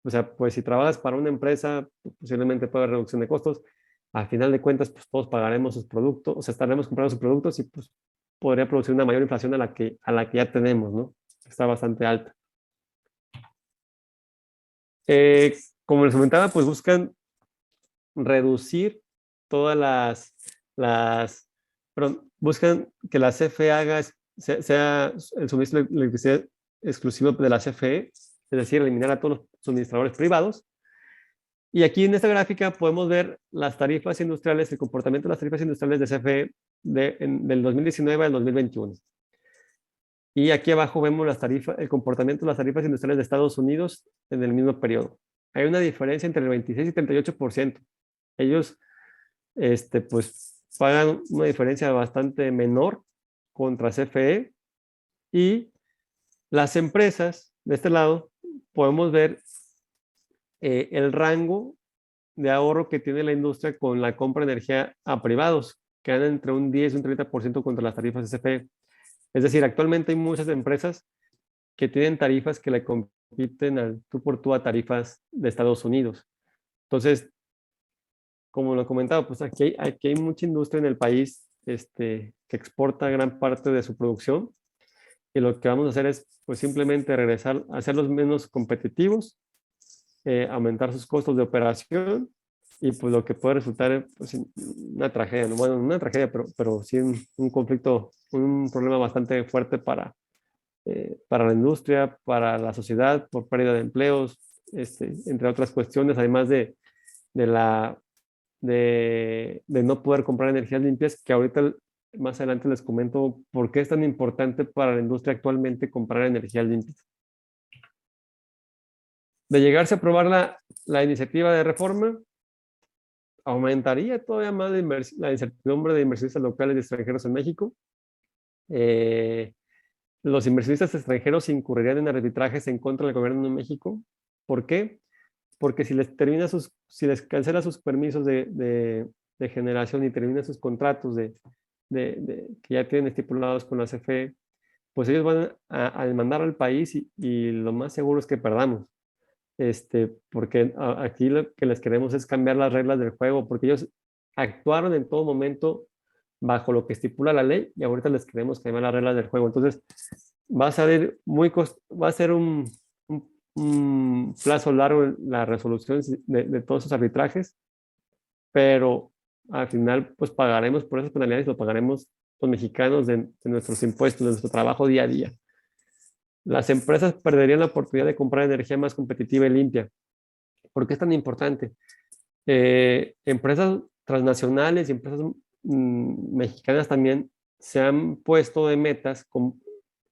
o sea, pues si trabajas para una empresa, pues, posiblemente puede haber reducción de costos. Al final de cuentas, pues todos pagaremos sus productos, o sea, estaremos comprando sus productos y pues podría producir una mayor inflación a la que ya tenemos, ¿no? Está bastante alta. Eh, Como les comentaba, pues buscan reducir todas perdón, buscan que la CFE sea el suministro de electricidad exclusivo de la CFE, es decir, eliminar a todos los suministradores privados. Y aquí en esta gráfica podemos ver las tarifas industriales, el comportamiento de las tarifas industriales de CFE del 2019 al 2021. Y aquí abajo vemos el comportamiento de las tarifas industriales de Estados Unidos en el mismo periodo. Hay una diferencia entre el 26 y 38%. Ellos, pues, pagan una diferencia bastante menor contra CFE, y las empresas de este lado podemos ver el rango de ahorro que tiene la industria con la compra de energía a privados, que andan entre un 10 y un 30% contra las tarifas de CFE. Es decir, actualmente hay muchas empresas que tienen tarifas que le compiten al tú por tú a tarifas de Estados Unidos. Entonces, como lo comentaba, pues aquí hay mucha industria en el país que exporta gran parte de su producción, y lo que vamos a hacer es pues simplemente regresar, hacerlos menos competitivos, aumentar sus costos de operación, y pues lo que puede resultar pues, una tragedia, ¿no? Bueno, no una tragedia, pero sí un conflicto, un problema bastante fuerte para la industria, para la sociedad, por pérdida de empleos, entre otras cuestiones, además de la de no poder comprar energías limpias, que ahorita más adelante les comento por qué es tan importante para la industria actualmente comprar energías limpias. De llegarse a aprobar la iniciativa de reforma, aumentaría todavía más la incertidumbre de inversionistas locales y extranjeros en México. Los inversionistas extranjeros incurrirían en arbitrajes en contra del gobierno de México. ¿Por qué? Porque si les cancela sus permisos de generación y termina sus contratos que ya tienen estipulados con la CFE, pues ellos van a demandar al país, y lo más seguro es que perdamos. Porque aquí lo que les queremos es cambiar las reglas del juego, porque ellos actuaron en todo momento bajo lo que estipula la ley, y ahorita les queremos cambiar las reglas del juego. Entonces, va a ser un plazo largo la resolución de todos esos arbitrajes, pero al final pues pagaremos por esas penalidades, lo pagaremos los mexicanos de nuestros impuestos, de nuestro trabajo día a día. Las empresas perderían la oportunidad de comprar energía más competitiva y limpia. ¿Por qué es tan importante? Empresas transnacionales y empresas mexicanas también se han puesto de metas con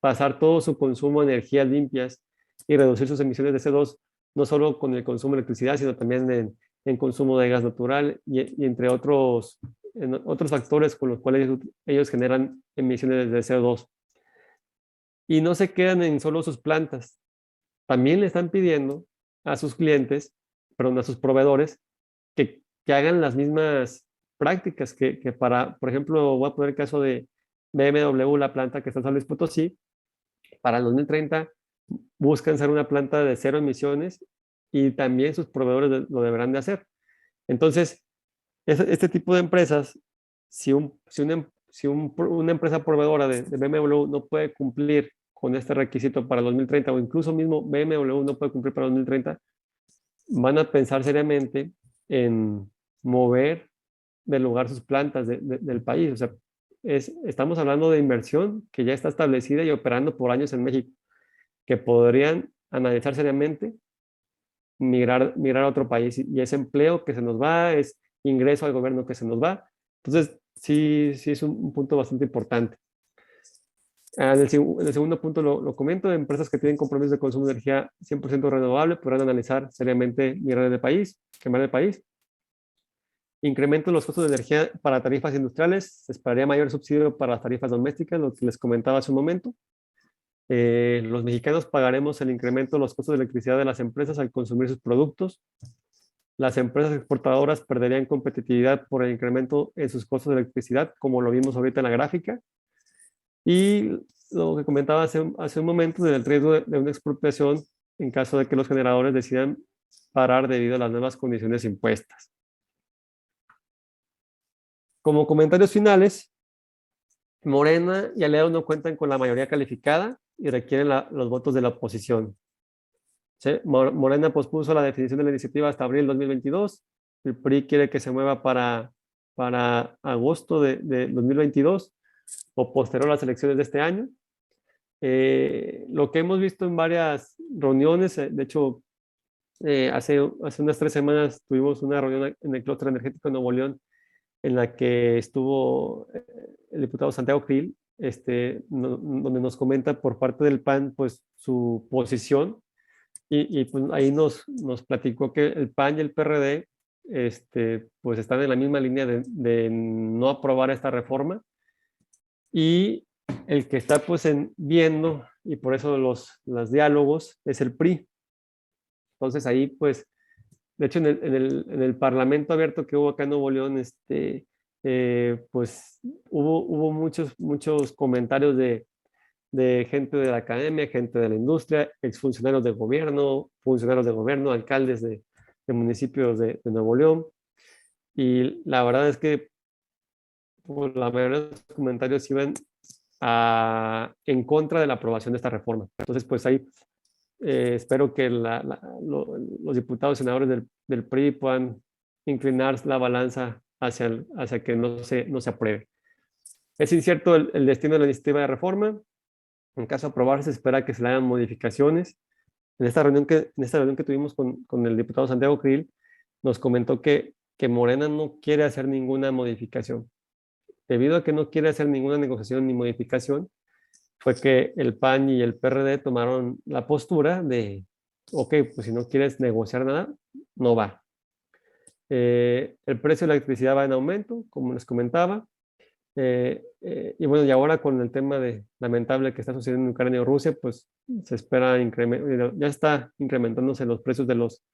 pasar todo su consumo de energías limpias y reducir sus emisiones de CO2, no solo con el consumo de electricidad, sino también en consumo de gas natural y entre otros factores con los cuales ellos generan emisiones de CO2. Y no se quedan en solo sus plantas, también le están pidiendo a sus clientes, perdón, a sus proveedores, que hagan las mismas prácticas que por ejemplo, voy a poner el caso de BMW, la planta que está en San Luis Potosí. Para el 2030 buscan ser una planta de cero emisiones, y también sus proveedores lo deberán de hacer. Entonces, este tipo de empresas, si una empresa proveedora de BMW no puede cumplir con este requisito para el 2030, o incluso mismo BMW no puede cumplir para el 2030, van a pensar seriamente en mover del lugar sus plantas del país. O sea, estamos hablando de inversión que ya está establecida y operando por años en México, que podrían analizar seriamente migrar a otro país, y ese empleo que se nos va, es ingreso al gobierno que se nos va. Entonces, sí es un punto bastante importante. En el segundo punto lo comento: empresas que tienen compromisos de consumo de energía 100% renovable podrán analizar seriamente migrar de país, cambiar de país. Incremento en los costos de energía para tarifas industriales. Se esperaría mayor subsidio para las tarifas domésticas, lo que les comentaba hace un momento. Los mexicanos pagaremos el incremento de los costos de electricidad de las empresas al consumir sus productos. Las empresas exportadoras perderían competitividad por el incremento en sus costos de electricidad, como lo vimos ahorita en la gráfica. Y lo que comentaba hace un momento del riesgo de una expropiación en caso de que los generadores decidan parar debido a las nuevas condiciones impuestas. Como comentarios finales, Morena y aliados no cuentan con la mayoría calificada y requieren los votos de la oposición. ¿Sí? Morena pospuso la definición de la iniciativa hasta abril de 2022. El PRI quiere que se mueva para agosto de 2022 o posterior a las elecciones de este año. Lo que hemos visto en varias reuniones, de hecho, hace unas 3 semanas tuvimos una reunión en el clúster energético de Nuevo León en la que estuvo el diputado Santiago Krill, donde nos comenta por parte del PAN pues su posición y pues ahí nos platicó que el PAN y el PRD pues están en la misma línea de no aprobar esta reforma y el que está pues viendo y por eso los diálogos es el PRI. Entonces ahí pues de hecho, en el Parlamento abierto que hubo acá en Nuevo León, pues hubo muchos comentarios de gente de la academia, gente de la industria, exfuncionarios de gobierno, funcionarios de gobierno, alcaldes de municipios de Nuevo León. Y la verdad es que pues, la mayoría de los comentarios iban en contra de la aprobación de esta reforma. Entonces, pues ahí espero que los diputados y senadores del PRI puedan inclinar la balanza hacia que no se apruebe. Es incierto el destino de la iniciativa de reforma. En caso de aprobarse, se espera que se le hagan modificaciones. En esta reunión que tuvimos con el diputado Santiago Krill, nos comentó que Morena no quiere hacer ninguna modificación. Debido a que no quiere hacer ninguna negociación ni modificación, fue que el PAN y el PRD tomaron la postura de, ok, pues si no quieres negociar nada, no va. El precio de la electricidad va en aumento, como les comentaba. Y bueno, y ahora con el tema lamentable que está sucediendo en Ucrania o Rusia, pues se espera ya está incrementándose los precios de los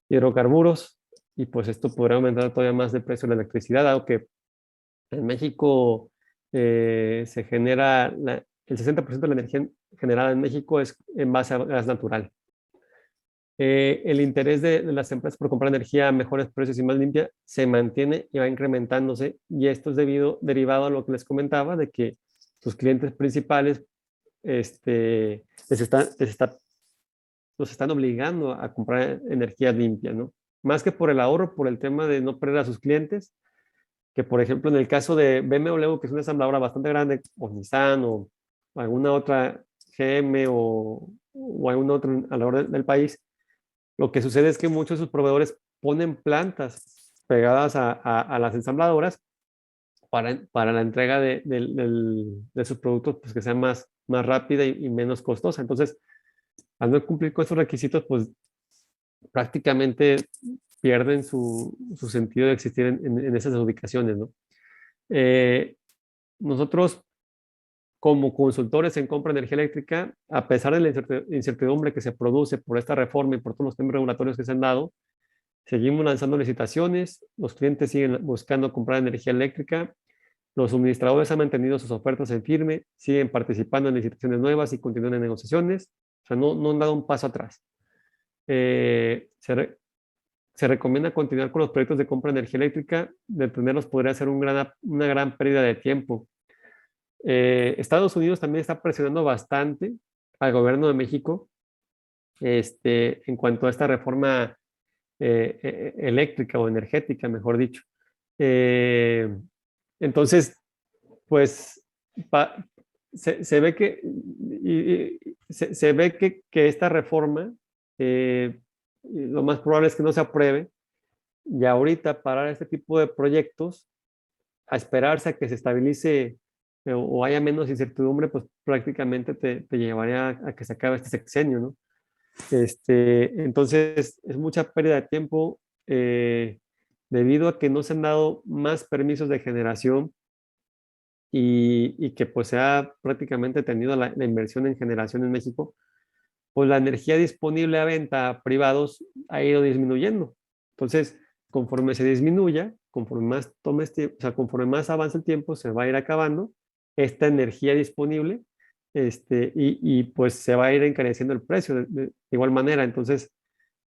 hidrocarburos y pues esto podría aumentar todavía más el precio de la electricidad, aunque en México se genera el 60% de la energía generada en México es en base a gas natural. El interés de las empresas por comprar energía a mejores precios y más limpia se mantiene y va incrementándose y esto es derivado a lo que les comentaba de que sus clientes principales los están obligando a comprar energía limpia, ¿no? Más que por el ahorro, por el tema de no perder a sus clientes, que por ejemplo en el caso de BMW, que es una ensambladora bastante grande, o Nissan o alguna otra GM o algún otro alrededor del país, lo que sucede es que muchos de sus proveedores ponen plantas pegadas a las ensambladoras para la entrega de sus productos pues, que sea más rápida y menos costosa. Entonces, al no cumplir con estos requisitos, pues prácticamente pierden su sentido de existir en esas ubicaciones, ¿no? Nosotros, como consultores en compra de energía eléctrica, a pesar de la incertidumbre que se produce por esta reforma y por todos los temas regulatorios que se han dado, seguimos lanzando licitaciones, los clientes siguen buscando comprar energía eléctrica, los suministradores han mantenido sus ofertas en firme, siguen participando en licitaciones nuevas y continúan en negociaciones, o sea, no han dado un paso atrás. Se recomienda continuar con los proyectos de compra de energía eléctrica, detenerlos podría ser una gran pérdida de tiempo. Estados Unidos también está presionando bastante al gobierno de México en cuanto a esta reforma eléctrica o energética, mejor dicho. Entonces, pues se ve que esta reforma lo más probable es que no se apruebe y ahorita parar este tipo de proyectos a esperarse a que se estabilice o haya menos incertidumbre, pues prácticamente te llevaría a que se acabe este sexenio, ¿no? Entonces, es mucha pérdida de tiempo. debido a que no se han dado más permisos de generación y que pues se ha prácticamente tenido la inversión en generación en México, pues la energía disponible a venta a privados ha ido disminuyendo. Entonces, conforme se disminuya, conforme más tomes tiempo, o sea, conforme más avance el tiempo, se va a ir acabando esta energía disponible, y pues se va a ir encareciendo el precio de igual manera. Entonces,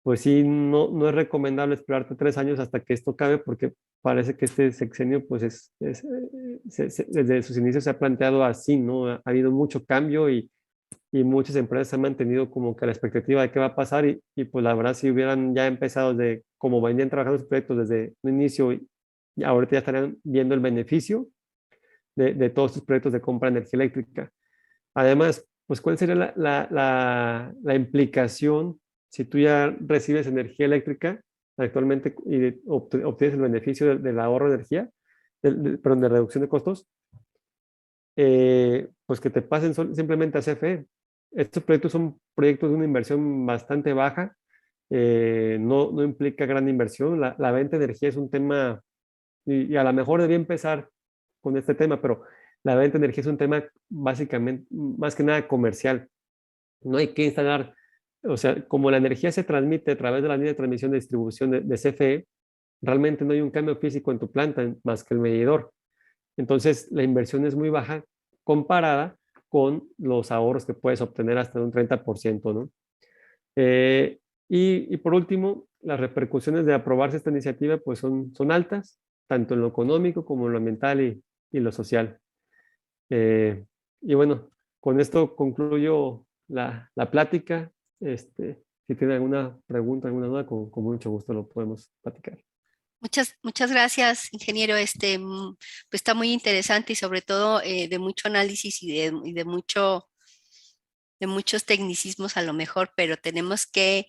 pues sí, no es recomendable esperarte 3 años hasta que esto acabe, porque parece que este sexenio, pues desde sus inicios se ha planteado así, ¿no? Ha habido mucho cambio y muchas empresas han mantenido como que la expectativa de qué va a pasar y pues la verdad si hubieran ya empezado de como venían trabajando sus proyectos desde un inicio y ahorita ya estarían viendo el beneficio de todos sus proyectos de compra de energía eléctrica. Además, pues ¿cuál sería la implicación si tú ya recibes energía eléctrica actualmente y obtienes el beneficio del ahorro de energía, perdón, de reducción de costos? Pues que te pasen simplemente a CFE. Estos proyectos son proyectos de una inversión bastante baja, no implica gran inversión. La venta de energía es un tema, y a lo mejor debía empezar con este tema, pero la venta de energía es un tema básicamente, más que nada comercial. No hay que instalar, o sea, como la energía se transmite a través de la línea de transmisión de distribución de CFE, realmente no hay un cambio físico en tu planta más que el medidor. Entonces, la inversión es muy baja comparada con los ahorros que puedes obtener hasta un 30%, ¿no? Eh, y por último, las repercusiones de aprobarse esta iniciativa pues son altas, tanto en lo económico como en lo ambiental y lo social. Eh, y bueno, con esto concluyo la plática. Si tiene alguna pregunta, alguna duda, con mucho gusto lo podemos platicar. Muchas gracias, ingeniero. Pues está muy interesante y sobre todo de mucho análisis y de muchos tecnicismos a lo mejor, pero tenemos que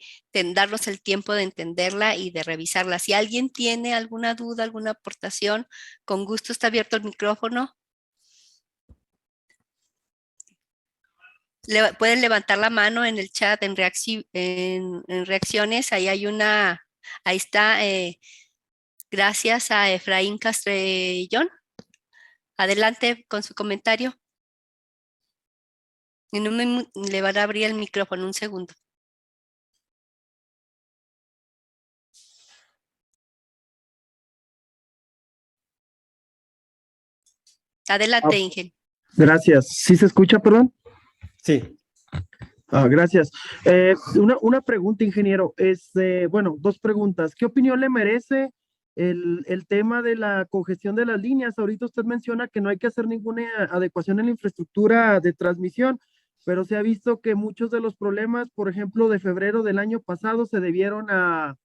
darnos el tiempo de entenderla y de revisarla. Si alguien tiene alguna duda, alguna aportación, con gusto está abierto el micrófono. Pueden levantar la mano en el chat, en reacciones. Ahí está. Gracias a Efraín Castrellón. Adelante con su comentario. Y no le van a abrir el micrófono, un segundo. Adelante, Ingel. Gracias. ¿Sí se escucha, perdón? Sí. Gracias. Una pregunta, ingeniero. Bueno, dos preguntas. ¿Qué opinión le merece el tema de la congestión de las líneas? Ahorita usted menciona que no hay que hacer ninguna adecuación en la infraestructura de transmisión, pero se ha visto que muchos de los problemas, por ejemplo, de febrero del año pasado, se debieron a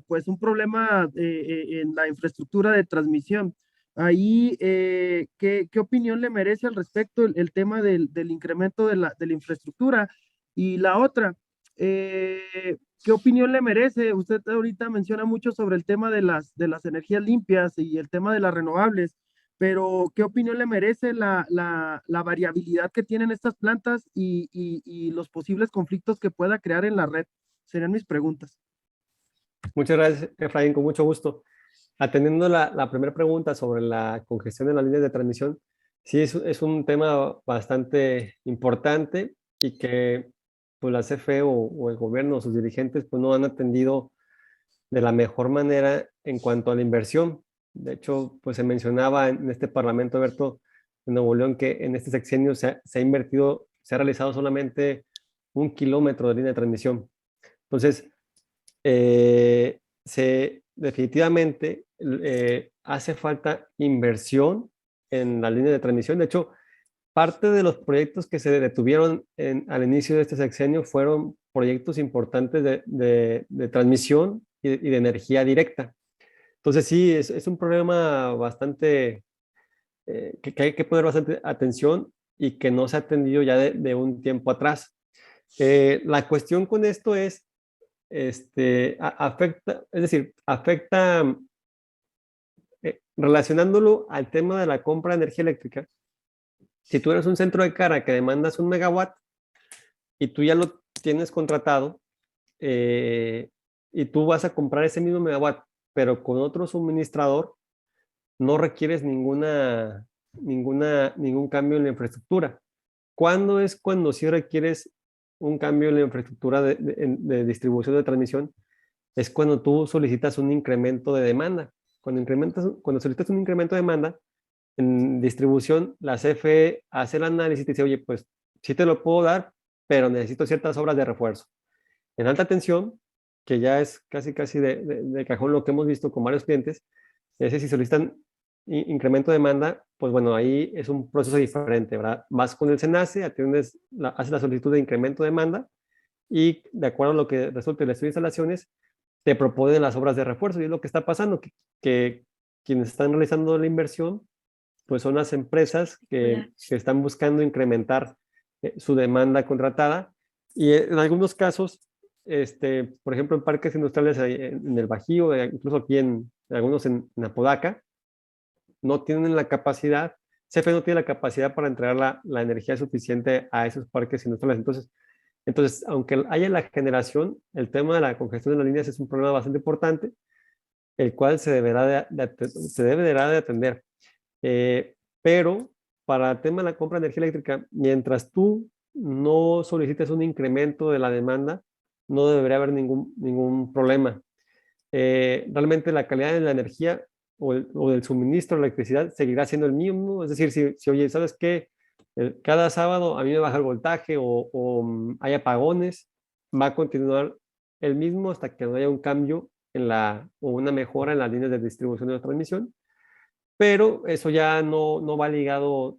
pues un problema en la infraestructura de transmisión. Ahí, ¿qué opinión le merece al respecto el tema del incremento de la infraestructura? Y la otra, ¿qué opinión le merece? Usted ahorita menciona mucho sobre el tema de las energías limpias y el tema de las renovables, pero ¿qué opinión le merece la variabilidad que tienen estas plantas y los posibles conflictos que pueda crear en la red? Serían mis preguntas. Muchas gracias, Efraín, con mucho gusto. Atendiendo la primera pregunta sobre la congestión de las líneas de transmisión, sí es un tema bastante importante y que pues, la CFE o el gobierno o sus dirigentes pues, no han atendido de la mejor manera en cuanto a la inversión. De hecho, pues se mencionaba en este Parlamento, Alberto, en Nuevo León, que en este sexenio se ha invertido, se ha realizado solamente 1 kilómetro de línea de transmisión. Entonces, definitivamente hace falta inversión en la línea de transmisión. De hecho, parte de los proyectos que se detuvieron al inicio de este sexenio fueron proyectos importantes de transmisión y de energía directa. Entonces sí, es un problema bastante, que hay que poner bastante atención y que no se ha atendido ya de un tiempo atrás. La cuestión con esto es afecta, es decir, afecta, relacionándolo al tema de la compra de energía eléctrica. Si tú eres un centro de carga que demandas 1 megawatt y tú ya lo tienes contratado, y tú vas a comprar ese mismo megawatt pero con otro suministrador no requieres ningún cambio en la infraestructura. ¿Cuándo es cuando sí requieres un cambio en la infraestructura de distribución de transmisión? Es cuando tú solicitas un incremento de demanda. Cuando solicitas un incremento de demanda, en distribución, la CFE hace el análisis y te dice, oye, pues sí te lo puedo dar, pero necesito ciertas obras de refuerzo. En alta tensión, que ya es casi de cajón lo que hemos visto con varios clientes, es decir, si solicitan incremento de demanda, pues bueno, ahí es un proceso diferente, ¿verdad? Vas con el SENACE, haces la solicitud de incremento de demanda y de acuerdo a lo que resulte el estudio de instalaciones, te proponen las obras de refuerzo. Y es lo que está pasando, que quienes están realizando la inversión, pues son las empresas que están buscando incrementar su demanda contratada. Y en algunos casos, por ejemplo, en parques industriales en el Bajío, incluso aquí algunos en Apodaca, no tienen la capacidad, CFE no tiene la capacidad para entregar la energía suficiente a esos parques industriales. Entonces, aunque haya la generación, el tema de la congestión de las líneas es un problema bastante importante, el cual se deberá de atender. Pero para el tema de la compra de energía eléctrica, mientras tú no solicites un incremento de la demanda, no debería haber ningún problema. Realmente la calidad de la energía o del suministro de electricidad seguirá siendo el mismo. Es decir, si oye, ¿sabes qué? Cada sábado a mí me baja el voltaje o hay apagones, va a continuar el mismo hasta que no haya un cambio o una mejora en las líneas de distribución de la transmisión, pero eso ya no va ligado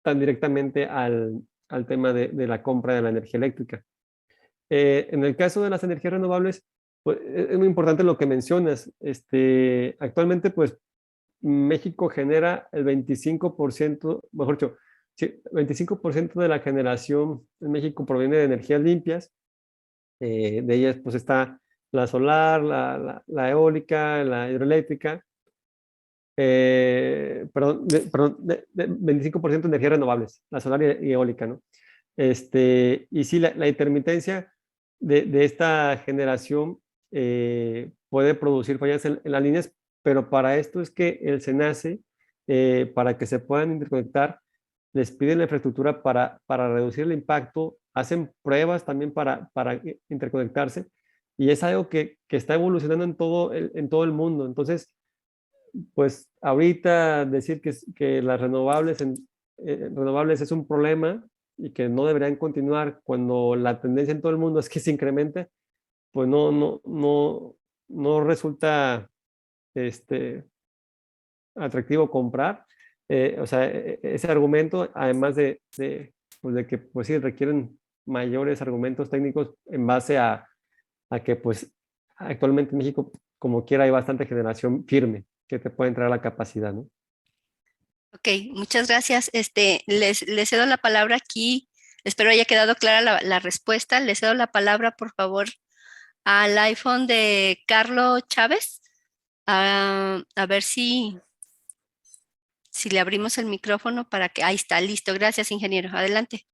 tan directamente al tema de la compra de la energía eléctrica. En el caso de las energías renovables, pues, es muy importante lo que mencionas. Actualmente, pues, México genera el 25%, mejor dicho, sí, 25% de la generación en México proviene de energías limpias. De ellas, pues, está la solar, la eólica, la hidroeléctrica. Perdón, 25% de energías renovables, la solar y eólica, ¿no? Y sí, la intermitencia de esta generación puede producir fallas en las líneas, pero para esto es que el SENACE, para que se puedan interconectar, les piden la infraestructura para reducir el impacto, hacen pruebas también para interconectarse, y es algo que está evolucionando en todo el mundo. Entonces, pues ahorita decir que las renovables es un problema y que no deberían continuar cuando la tendencia en todo el mundo es que se incremente, pues no resulta atractivo comprar. O sea, ese argumento, además pues de que pues sí requieren mayores argumentos técnicos en base a que pues actualmente en México, como quiera, hay bastante generación firme que te puede entrar a la capacidad, ¿no? Ok, muchas gracias. Les cedo la palabra aquí. Espero haya quedado clara la respuesta. Les cedo la palabra, por favor, al iPhone de Carlos Chávez. A ver si le abrimos el micrófono para que... Ahí está, listo. Gracias, ingeniero. Adelante.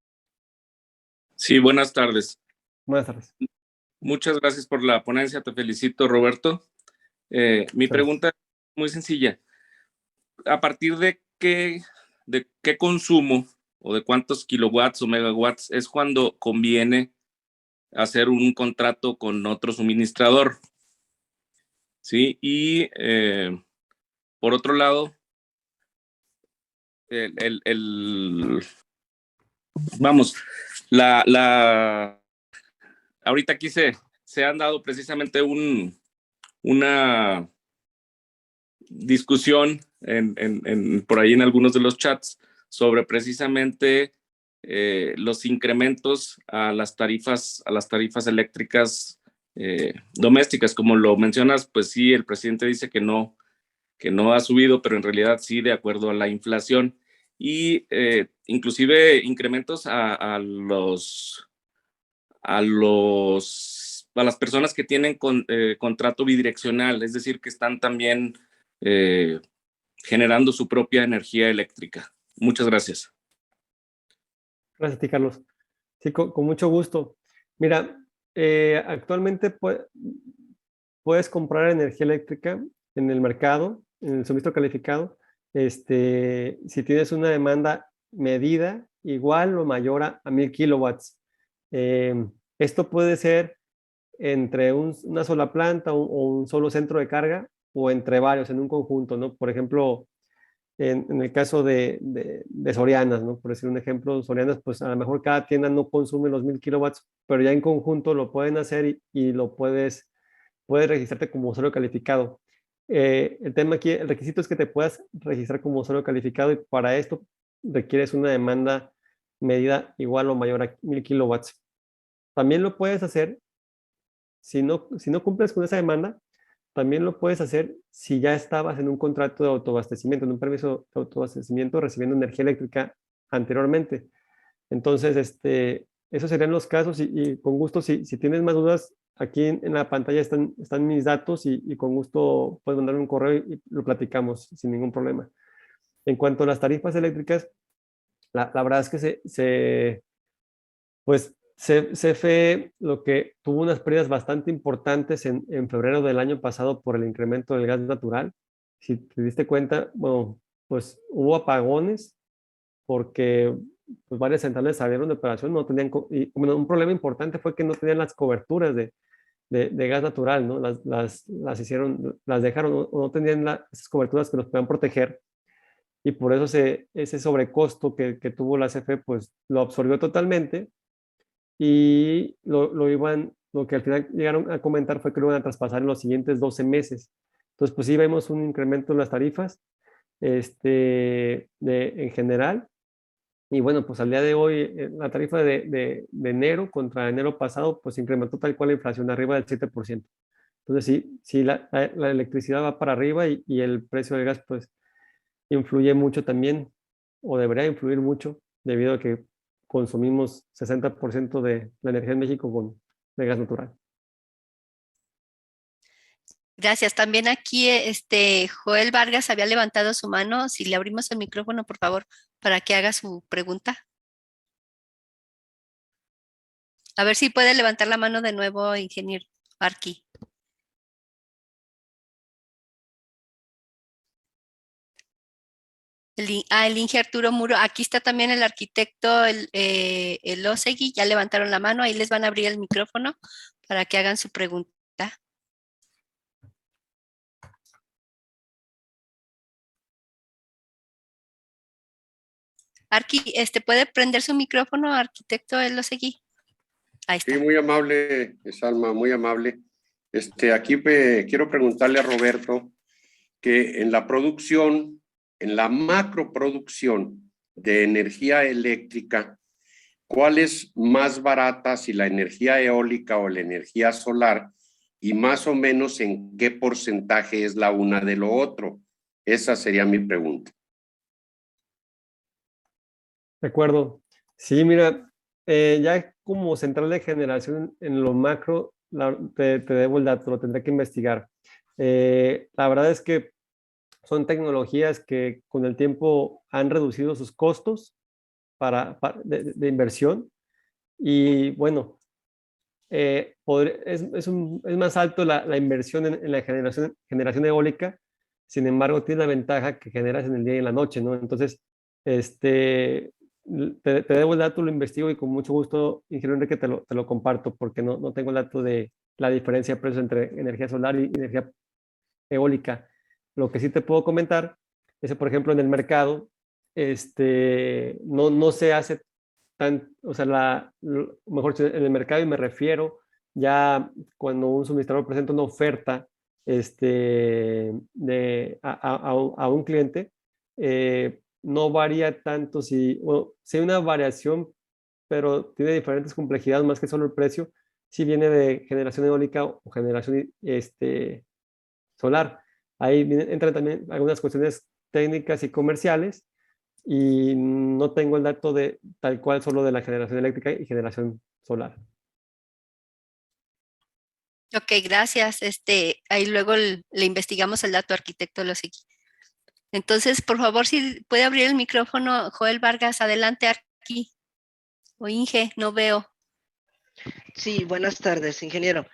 Sí, buenas tardes. Buenas tardes. Muchas gracias por la ponencia. Te felicito, Roberto. Mi pregunta es muy sencilla. ¿A partir de qué consumo o de cuántos kilowatts o megawatts es cuando conviene hacer un contrato con otro suministrador? ¿Sí? Y por otro lado, vamos, ahorita aquí se han dado precisamente una discusión por ahí en algunos de los chats sobre precisamente los incrementos a las tarifas eléctricas domésticas. Como lo mencionas, pues sí, el presidente dice que no ha subido, pero en realidad sí, de acuerdo a la inflación. Y inclusive incrementos a las personas que tienen contrato bidireccional, es decir, que están también generando su propia energía eléctrica. Muchas gracias. Gracias a ti, Carlos. Sí, con mucho gusto. Mira, actualmente, pues, puedes comprar energía eléctrica en el mercado, en el suministro calificado, si tienes una demanda medida igual o mayor a 1000 kilowatts. Esto puede ser entre una sola planta o un solo centro de carga o entre varios en un conjunto, ¿no? Por ejemplo, en el caso de Sorianas, ¿no? Por decir un ejemplo, Sorianas, pues a lo mejor cada tienda no consume los 1000 kilowatts, pero ya en conjunto lo pueden hacer y lo puedes registrarte como usuario calificado. El tema aquí, el requisito es que te puedas registrar como usuario calificado y para esto requieres una demanda medida igual o mayor a 1000 kilowatts. También lo puedes hacer, si no cumples con esa demanda, también lo puedes hacer si ya estabas en un contrato de autoabastecimiento, en un permiso de autoabastecimiento recibiendo energía eléctrica anteriormente. Entonces, esos serían los casos y con gusto, si tienes más dudas, aquí en la pantalla están mis datos y con gusto puedes mandarme un correo y lo platicamos sin ningún problema. En cuanto a las tarifas eléctricas, la verdad es que pues CFE lo que tuvo unas pérdidas bastante importantes en febrero del año pasado por el incremento del gas natural. Si te diste cuenta, bueno, pues hubo apagones porque pues, varias centrales salieron de operación, no tenían, y bueno, un problema importante fue que no tenían las coberturas de gas natural, ¿no? Las dejaron, o no tenían esas coberturas que los puedan proteger, y por eso ese sobrecosto que tuvo la CFE, pues lo absorbió totalmente, y lo que al final llegaron a comentar fue que lo iban a traspasar en los siguientes 12 meses. Entonces, pues sí vemos un incremento en las tarifas, en general. Y bueno, pues al día de hoy, la tarifa de enero contra enero pasado, pues incrementó tal cual la inflación arriba del 7%. Entonces sí la electricidad va para arriba y el precio del gas pues influye mucho también, o debería influir mucho, debido a que consumimos 60% de la energía en México de gas natural. Gracias. También aquí Joel Vargas había levantado su mano. Si le abrimos el micrófono, por favor, para que haga su pregunta. A ver si puede levantar la mano de nuevo, ingeniero Arqui. El Inge Arturo Muro. Aquí está también el arquitecto, el Osegui. Ya levantaron la mano. Ahí les van a abrir el micrófono para que hagan su pregunta. Arqui, ¿puede prender su micrófono, arquitecto el Osegui? Ahí está. Sí, muy amable, Salma, muy amable. Aquí quiero preguntarle a Roberto que en la producción, en la macroproducción de energía eléctrica, ¿cuál es más barata, si la energía eólica o la energía solar? Y más o menos en qué porcentaje es la una de lo otro. Esa sería mi pregunta. De acuerdo. Sí, mira, ya como central de generación en lo macro, te debo el dato, lo tendré que investigar. La verdad es que son tecnologías que con el tiempo han reducido sus costos de inversión, y bueno, es más alto la inversión en la generación eólica. Sin embargo, tiene la ventaja que generas en el día y en la noche, ¿no? Entonces, te debo el dato, lo investigo y con mucho gusto, ingeniero Enrique, te lo comparto, porque no tengo el dato de la diferencia de precios entre energía solar y energía eólica. Lo que sí te puedo comentar es que, por ejemplo, en el mercado, no se hace o sea, mejor dicho, en el mercado, y me refiero ya cuando un suministrador presenta una oferta a un cliente, no varía tanto si hay una variación, pero tiene diferentes complejidades más que solo el precio, si viene de generación eólica o generación solar. Ahí entran también algunas cuestiones técnicas y comerciales, y no tengo el dato de tal cual solo de la generación eléctrica y generación solar. Ok, gracias. Ahí luego le investigamos el dato, arquitecto Losegui. Entonces, por favor, si puede abrir el micrófono, Joel Vargas, adelante aquí. O Inge, no veo. Sí, buenas tardes, ingeniero.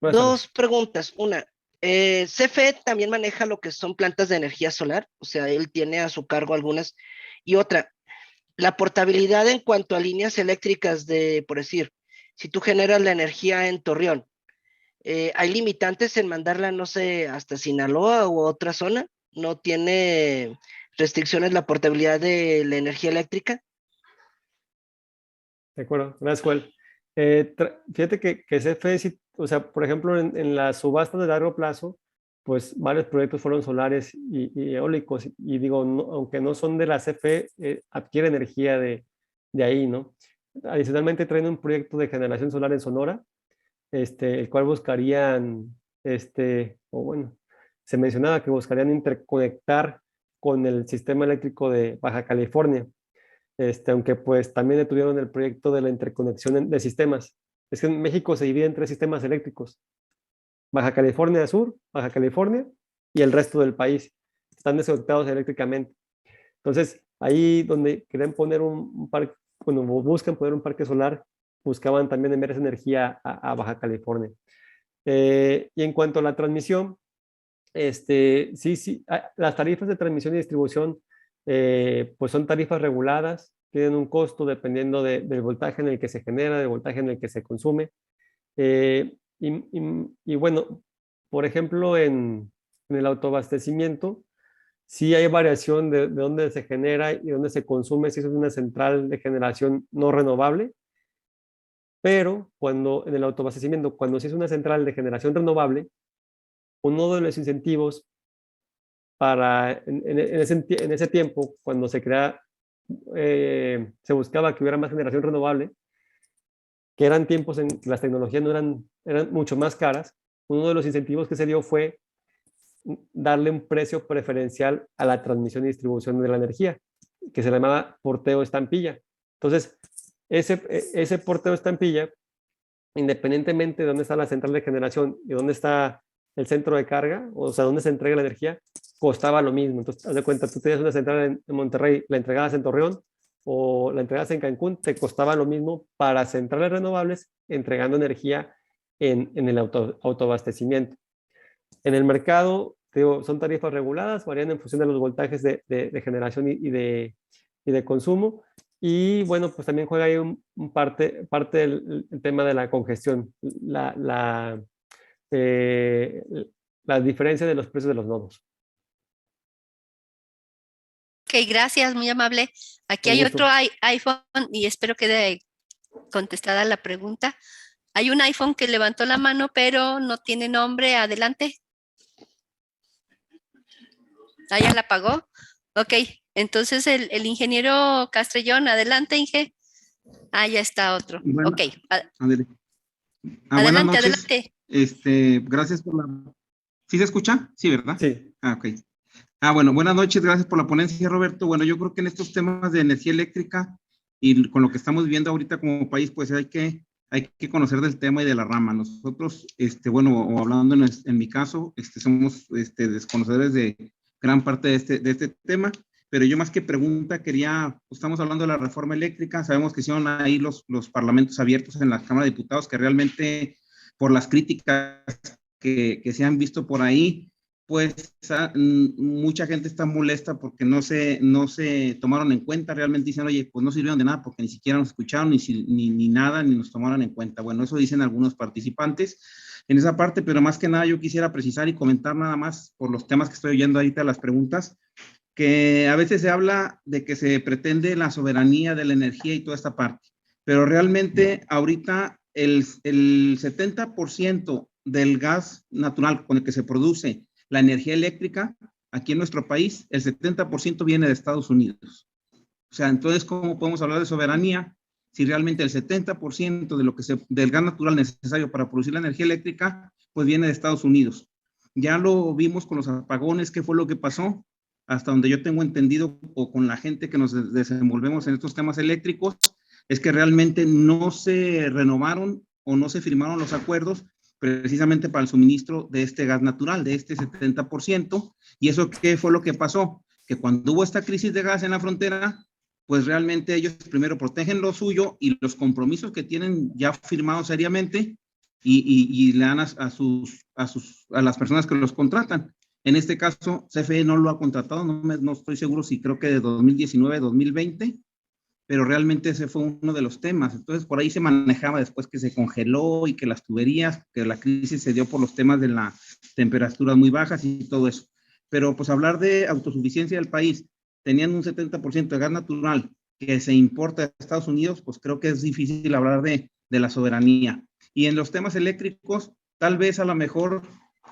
Buenas tardes. Dos preguntas. Una, CFE también maneja lo que son plantas de energía solar, o sea, él tiene a su cargo algunas. Y otra, la portabilidad en cuanto a líneas eléctricas de, por decir, si tú generas la energía en Torreón, ¿hay limitantes en mandarla, no sé, hasta Sinaloa u otra zona? ¿No tiene restricciones la portabilidad de la energía eléctrica? De acuerdo, gracias, Joel. Fíjate que CFE, sí, o sea, por ejemplo, en las subastas de largo plazo, pues varios proyectos fueron solares y eólicos, y digo, aunque no son de la CFE, adquiere energía de ahí, ¿no? Adicionalmente traen un proyecto de generación solar en Sonora, el cual buscarían, o bueno, se mencionaba que buscarían interconectar con el sistema eléctrico de Baja California. Aunque pues también detuvieron el proyecto de la interconexión de sistemas. Es que en México se divide en 3 sistemas eléctricos: Baja California Sur, Baja California y el resto del país. Están desconectados eléctricamente. Entonces, ahí donde querían poner un parque, cuando buscan poner un parque solar, buscaban también enviar esa energía a Baja California. Y en cuanto a la transmisión, sí, las tarifas de transmisión y distribución, pues son tarifas reguladas, tienen un costo dependiendo del voltaje en el que se genera, del voltaje en el que se consume. Y bueno, por ejemplo, en el autoabastecimiento, sí hay variación de dónde se genera y dónde se consume, si es una central de generación no renovable, pero cuando en el autoabastecimiento, cuando sí es una central de generación renovable, uno de los incentivos en ese tiempo, cuando se buscaba que hubiera más generación renovable, que eran tiempos en que las tecnologías no eran mucho más caras, uno de los incentivos que se dio fue darle un precio preferencial a la transmisión y distribución de la energía, que se llamaba porteo estampilla. Entonces, ese porteo estampilla, independientemente de dónde está la central de generación y dónde está el centro de carga, o sea, dónde se entrega la energía, costaba lo mismo. Entonces, haz de cuenta, tú tenías una central en Monterrey, la entregabas en Torreón o la entregabas en Cancún, te costaba lo mismo para centrales renovables entregando energía en el autoabastecimiento. En el mercado, digo, son tarifas reguladas, varían en función de los voltajes de generación y de consumo. Y bueno, pues también juega ahí parte del el tema de la congestión, la diferencia de los precios de los nodos. Ok, gracias, muy amable. Aquí Un hay gusto. otro iPhone y espero quede contestada la pregunta. Hay un iPhone que levantó la mano, pero no tiene nombre. Adelante. Ah, ya la apagó. Ok, entonces el ingeniero Castrellón, adelante, Inge. Ah, ya está otro. Bueno, Ok, buenas adelante, noches. adelante. Gracias por la... ¿Sí se escucha? Sí, ¿verdad? Sí. Ok. Bueno, buenas noches, gracias por la ponencia, Roberto. Bueno, yo creo que en estos temas de energía eléctrica y con lo que estamos viviendo ahorita como país, pues hay que conocer del tema y de la rama. Nosotros, bueno, o hablando en mi caso, somos desconocedores de gran parte de este tema, pero yo más que pregunta quería, pues, estamos hablando de la reforma eléctrica, sabemos que son ahí los parlamentos abiertos en la Cámara de Diputados, que realmente por las críticas que se han visto por ahí, pues mucha gente está molesta porque no se tomaron en cuenta, realmente dicen, oye, pues no sirvieron de nada porque ni siquiera nos escucharon, ni nada, ni nos tomaron en cuenta. Bueno, eso dicen algunos participantes en esa parte, pero más que nada yo quisiera precisar y comentar nada más por los temas que estoy oyendo ahorita, las preguntas, que a veces se habla de que se pretende la soberanía de la energía y toda esta parte, pero realmente ahorita el 70% del gas natural con el que se produce la energía eléctrica aquí en nuestro país, el 70% viene de Estados Unidos. O sea, entonces, ¿cómo podemos hablar de soberanía si realmente el 70% del gas natural necesario para producir la energía eléctrica, pues viene de Estados Unidos? Ya lo vimos con los apagones, ¿qué fue lo que pasó? Hasta donde yo tengo entendido, o con la gente que nos desenvolvemos en estos temas eléctricos, es que realmente no se renovaron o no se firmaron los acuerdos precisamente para el suministro de este gas natural, de este 70%. ¿Y eso qué fue lo que pasó? Que cuando hubo esta crisis de gas en la frontera, pues realmente ellos primero protegen lo suyo y los compromisos que tienen ya firmados seriamente, y le dan a las personas que los contratan. En este caso, CFE no lo ha contratado, no estoy seguro si creo que de 2019, 2020, pero realmente ese fue uno de los temas. Entonces, por ahí se manejaba después que se congeló y que las tuberías, que la crisis se dio por los temas de las temperaturas muy bajas y todo eso. Pero pues hablar de autosuficiencia del país, teniendo un 70% de gas natural que se importa de Estados Unidos, pues creo que es difícil hablar de la soberanía. Y en los temas eléctricos, tal vez a lo mejor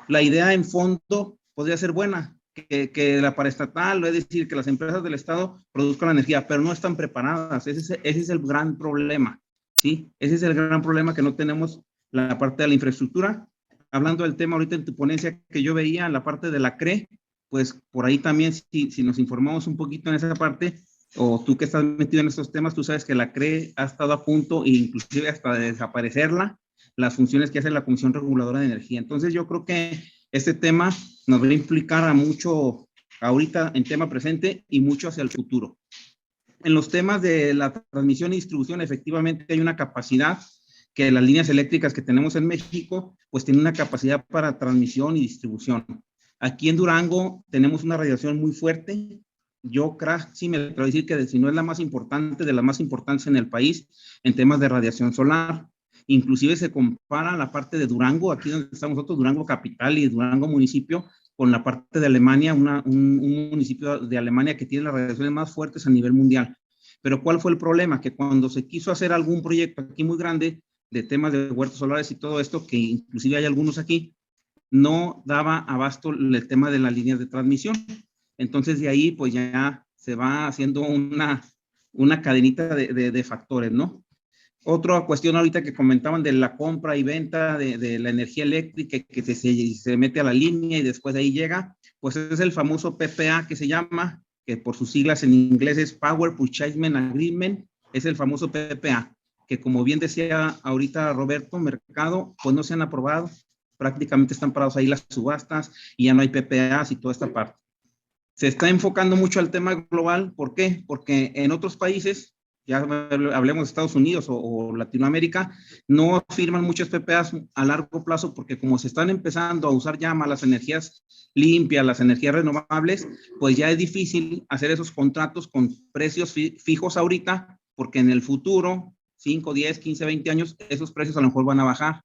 la idea en fondo podría ser buena, que la paraestatal, es decir, que las empresas del Estado produzcan la energía, pero no están preparadas. Ese es el gran problema, ¿sí? Ese es el gran problema, que no tenemos la parte de la infraestructura. Hablando del tema ahorita en tu ponencia que yo veía, la parte de la CRE, pues por ahí también, si nos informamos un poquito en esa parte, o tú que estás metido en estos temas, tú sabes que la CRE ha estado a punto, e inclusive hasta de desaparecerla, las funciones que hace la Comisión Reguladora de Energía. Entonces yo creo que este tema nos va a implicar a mucho ahorita en tema presente y mucho hacia el futuro. En los temas de la transmisión y distribución, efectivamente hay una capacidad que las líneas eléctricas que tenemos en México, pues tienen una capacidad para transmisión y distribución. Aquí en Durango tenemos una radiación muy fuerte. Yo casi me atrevo a decir que si no es la más importante, de las más importantes en el país en temas de radiación solar. Inclusive se compara la parte de Durango, aquí donde estamos nosotros, Durango capital y Durango municipio, con la parte de Alemania, un municipio de Alemania que tiene las radiaciones más fuertes a nivel mundial. Pero ¿cuál fue el problema? Que cuando se quiso hacer algún proyecto aquí muy grande de temas de huertos solares y todo esto, que inclusive hay algunos aquí, no daba abasto el tema de las líneas de transmisión. Entonces de ahí pues ya se va haciendo una cadenita de factores, ¿no? Otra cuestión ahorita que comentaban de la compra y venta de la energía eléctrica que se mete a la línea y después de ahí llega, pues es el famoso PPA que se llama, que por sus siglas en inglés es Power Purchasement Agreement, es el famoso PPA, que como bien decía ahorita Roberto Mercado, pues no se han aprobado, prácticamente están parados ahí las subastas y ya no hay PPAs y toda esta parte. Se está enfocando mucho al tema global, ¿por qué? Porque en otros países, ya hablemos de Estados Unidos o Latinoamérica, no firman muchos PPAs a largo plazo porque como se están empezando a usar ya más las energías limpias, las energías renovables, pues ya es difícil hacer esos contratos con precios fijos ahorita, porque en el futuro, 5, 10, 15, 20 años, esos precios a lo mejor van a bajar.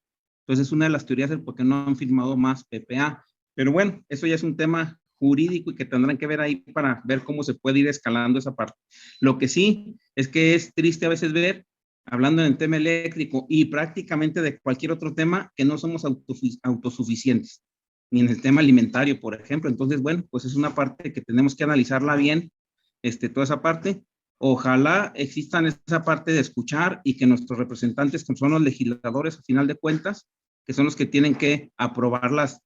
Entonces es una de las teorías del por qué no han firmado más PPA. Pero bueno, eso ya es un tema jurídico y que tendrán que ver ahí para ver cómo se puede ir escalando esa parte. Lo que sí es que es triste a veces ver, hablando en el tema eléctrico y prácticamente de cualquier otro tema, que no somos autosuficientes, ni en el tema alimentario, por ejemplo. Entonces, bueno, pues es una parte que tenemos que analizarla bien, toda esa parte. Ojalá existan esa parte de escuchar y que nuestros representantes, que son los legisladores a final de cuentas, que son los que tienen que aprobar las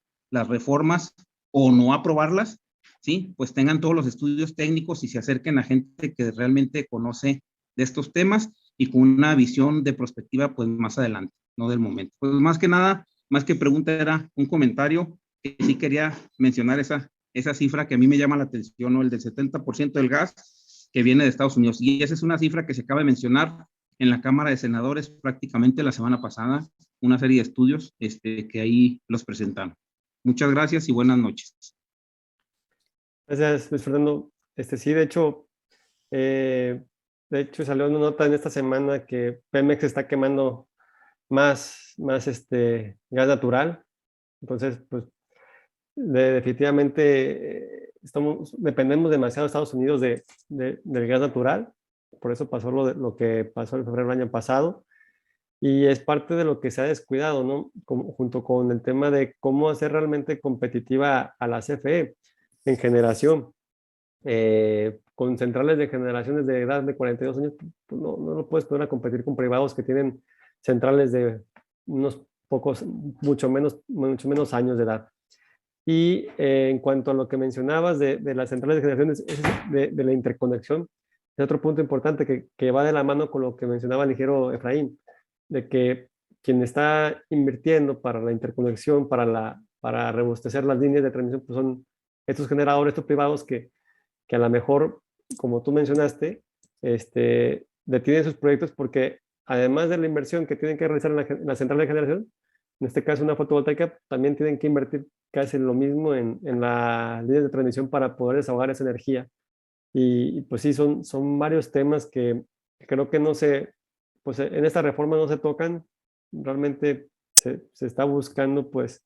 reformas o no aprobarlas, ¿sí? Pues tengan todos los estudios técnicos y se acerquen a gente que realmente conoce de estos temas y con una visión de perspectiva pues más adelante, no del momento. Pues más que nada, más que pregunta era un comentario que sí quería mencionar esa cifra que a mí me llama la atención, ¿no? El del 70% del gas que viene de Estados Unidos. Y esa es una cifra que se acaba de mencionar en la Cámara de Senadores prácticamente la semana pasada, una serie de estudios que ahí los presentaron. Muchas gracias y buenas noches. Gracias, Luis Fernando. Sí, de hecho salió una nota en esta semana que Pemex está quemando más gas natural. Entonces, pues, definitivamente dependemos demasiado de Estados Unidos del gas natural. Por eso pasó lo que pasó en febrero del año pasado. Y es parte de lo que se ha descuidado, ¿no? Junto con el tema de cómo hacer realmente competitiva a la CFE en generación. Con centrales de generaciones de edad de 42 años, pues no lo puedes poner a competir con privados que tienen centrales de unos pocos, mucho menos años de edad. Y en cuanto a lo que mencionabas de las centrales de generaciones, de la interconexión, es otro punto importante que va de la mano con lo que mencionaba el ingeniero Efraín, de que quien está invirtiendo para la interconexión, para robustecer las líneas de transmisión, pues son estos generadores, estos privados que a lo mejor, como tú mencionaste, detienen sus proyectos porque además de la inversión que tienen que realizar en la central de generación, En este caso, una fotovoltaica también tienen que invertir casi lo mismo en la línea de transmisión para poder desahogar esa energía. Y pues sí, son varios temas que creo que no se, pues en esta reforma no se tocan. Realmente se está buscando, pues,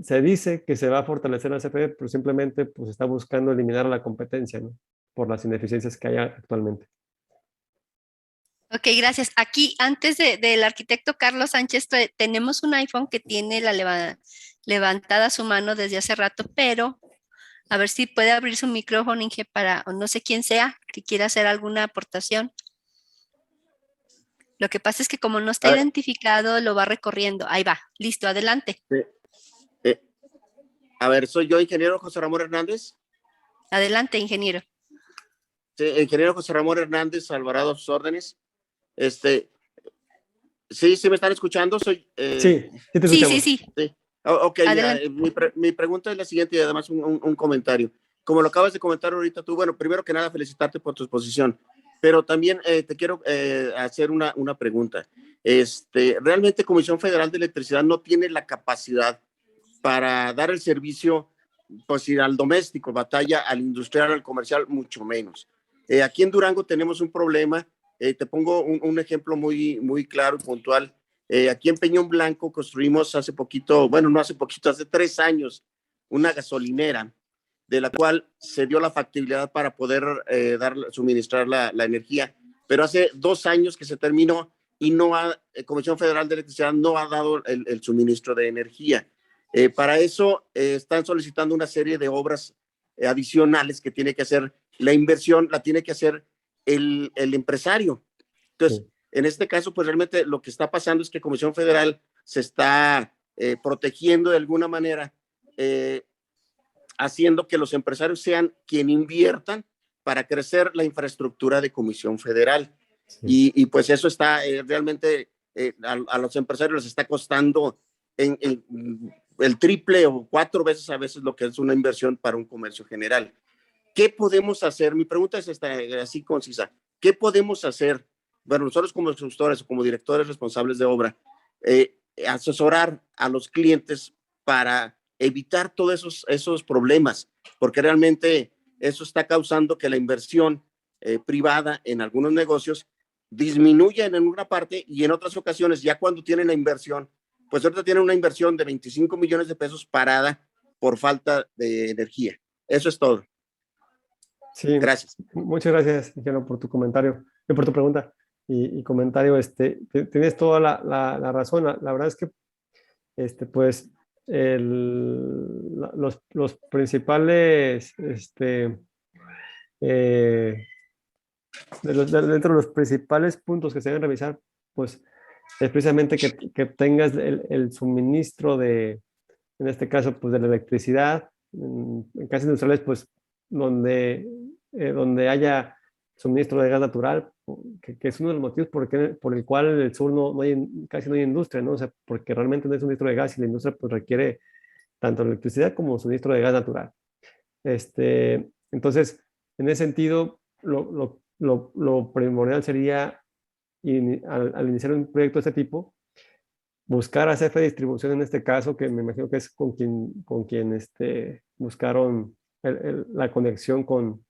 se dice que se va a fortalecer la CFE, pero simplemente pues se está buscando eliminar la competencia, ¿no? Por las ineficiencias que hay actualmente. Ok, gracias. Aquí, antes del arquitecto Carlos Sánchez, tenemos un iPhone que tiene levantada su mano desde hace rato, pero a ver si puede abrir su micrófono, Inge, para, o no sé quién sea, que quiera hacer alguna aportación. Lo que pasa es que como no está A ver. identificado, lo va recorriendo. Ahí va, listo, adelante. A ver, soy yo, ingeniero José Ramón Hernández. Adelante, ingeniero. Sí, ingeniero José Ramón Hernández, Alvarado, a sus órdenes. Sí, me están escuchando. Sí, sí te Sí, escuchamos. sí. Sí. Ok, Adelante. mi pregunta es la siguiente y además un comentario. Como lo acabas de comentar ahorita tú, bueno, primero que nada felicitarte por tu exposición, pero también te quiero hacer una pregunta. Realmente Comisión Federal de Electricidad no tiene la capacidad para dar el servicio, pues ir al doméstico, batalla al industrial, al comercial, mucho menos. Aquí en Durango tenemos un problema. Te pongo un ejemplo muy claro y puntual. Aquí en Peñón Blanco construimos hace poquito, bueno, no hace poquito, hace 3 años, una gasolinera de la cual se dio la factibilidad para poder suministrar la energía, pero hace 2 años que se terminó y Comisión Federal de Electricidad no ha dado el suministro de energía. Para eso están solicitando una serie de obras adicionales que tiene que hacer la inversión, la tiene que hacer el empresario. Entonces, en este caso, pues realmente lo que está pasando es que Comisión Federal se está protegiendo de alguna manera, haciendo que los empresarios sean quien inviertan para crecer la infraestructura de Comisión Federal. Sí. Y pues eso está realmente a los empresarios les está costando en el triple o 4 veces a veces lo que es una inversión para un comercio general. ¿Qué podemos hacer? Mi pregunta es así concisa. ¿Qué podemos hacer? Bueno, nosotros como consultores o como directores responsables de obra, asesorar a los clientes para evitar todos esos problemas, porque realmente eso está causando que la inversión privada en algunos negocios disminuya en una parte y en otras ocasiones, ya cuando tienen la inversión, pues ahorita tienen una inversión de 25 millones de pesos parada por falta de energía. Eso es todo. Sí, gracias. Muchas gracias, ingeniero, por tu comentario, por tu pregunta y comentario. Tienes toda la razón. La verdad es que, pues, los principales, dentro de los principales puntos que se deben revisar, pues, es precisamente que tengas el suministro en este caso, pues, de la electricidad. En casas industriales, pues, donde haya suministro de gas natural, que es uno de los motivos por el cual en el sur casi no hay industria, ¿no? O sea, porque realmente no hay suministro de gas y la industria pues requiere tanto electricidad como suministro de gas natural. Entonces, en ese sentido, lo primordial sería, al iniciar un proyecto de este tipo, buscar a CFE Distribución en este caso, que me imagino que es con quien buscaron la conexión con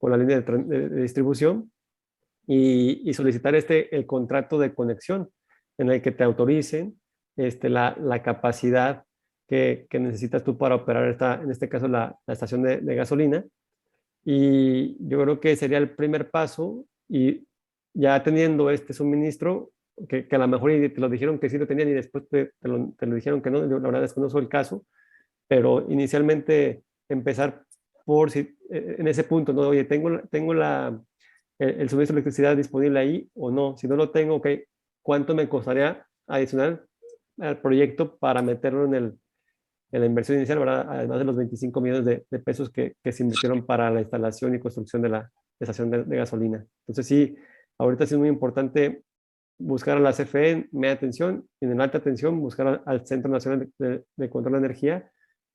la línea de distribución y solicitar el contrato de conexión en el que te autoricen la capacidad que necesitas tú para operar en este caso la estación de gasolina. Y yo creo que sería el primer paso y ya teniendo este suministro, que a lo mejor te lo dijeron que sí lo tenían y después te lo dijeron que no, yo la verdad desconozco el caso, pero inicialmente empezar por si en ese punto, ¿no? Oye, tengo el suministro de electricidad disponible ahí o no. Si no lo tengo, ok, ¿cuánto me costaría adicional al proyecto para meterlo en la inversión inicial, ¿verdad? Además de los 25 millones de pesos que se invirtieron para la instalación y construcción de la estación de gasolina. Entonces sí, ahorita sí es muy importante buscar a la CFE en media tensión y en alta tensión buscar al Centro Nacional de Control de Energía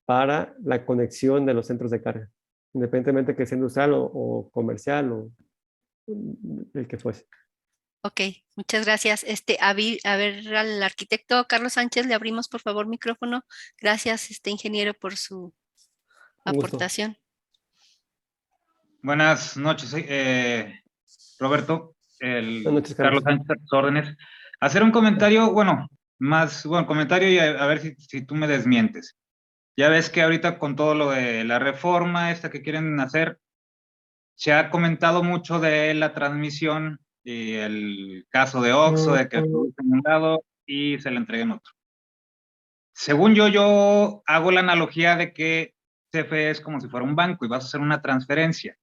para la conexión de los centros de carga, independientemente que sea industrial o comercial o el que fuese. Ok, muchas gracias. A ver, al arquitecto Carlos Sánchez, le abrimos por favor micrófono. Gracias, ingeniero, por su Un gusto. aportación. Buenas noches, Roberto, Buenas noches, Carlos Carlos. Sánchez, a tus órdenes. Hacer un comentario, bueno, comentario y a ver si tú me desmientes. Ya ves que ahorita con todo lo de la reforma esta que quieren hacer, se ha comentado mucho de la transmisión y el caso de Oxxo, de que produce en un lado y se le entrega en otro. Según yo hago la analogía de que CFE es como si fuera un banco y vas a hacer una transferencia,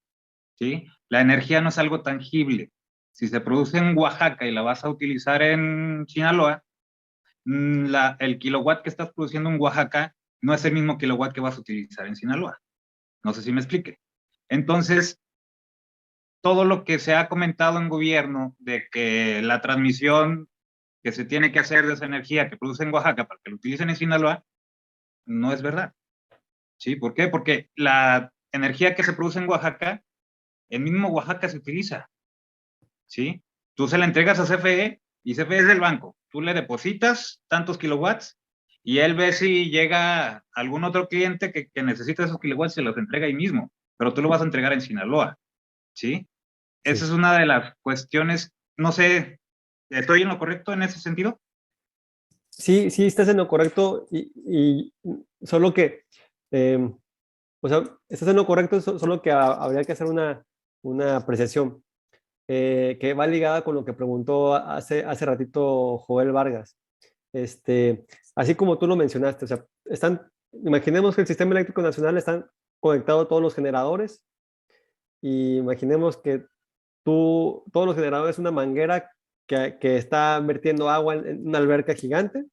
¿sí? La energía no es algo tangible. Si se produce en Oaxaca y la vas a utilizar en Sinaloa, el kilowatt que estás produciendo en Oaxaca no es el mismo kilowatt que vas a utilizar en Sinaloa. No sé si me explique. Entonces, todo lo que se ha comentado en gobierno de que la transmisión que se tiene que hacer de esa energía que produce en Oaxaca para que lo utilicen en Sinaloa, no es verdad. ¿Sí? ¿Por qué? Porque la energía que se produce en Oaxaca, en mismo Oaxaca se utiliza. ¿Sí? Tú se la entregas a CFE y CFE es del banco. Tú le depositas tantos kilowatts y él ve si llega algún otro cliente que necesita esos kilowatts y se los entrega ahí mismo. Pero tú lo vas a entregar en Sinaloa. ¿Sí? Esa es una de las cuestiones, no sé, ¿estoy en lo correcto en ese sentido? Sí, sí, estás en lo correcto y solo que, o sea, estás en lo correcto, solo que habría que hacer una apreciación que va ligada con lo que preguntó hace ratito Joel Vargas. Así como tú lo mencionaste, o sea, imaginemos que el sistema eléctrico nacional están conectados todos los generadores y imaginemos que todos los generadores una manguera que está vertiendo agua en una alberca gigante.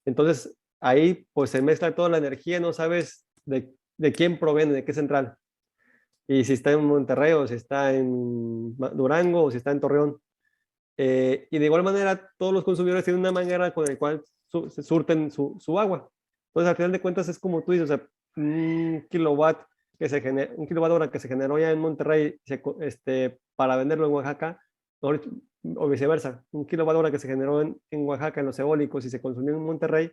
Entonces, ahí pues se mezcla toda la energía, no sabes de quién proviene, de qué central. Y si está en Monterrey, o si está en Durango, o si está en Torreón. Y de igual manera, todos los consumidores tienen una manguera con la cual se surten su agua. Entonces, al final de cuentas, es como tú dices, o sea, un kilowatt un kilowatt hora que se generó ya en Monterrey para venderlo en Oaxaca, o viceversa, un kilowatt hora que se generó en Oaxaca en los eólicos y se consumió en Monterrey,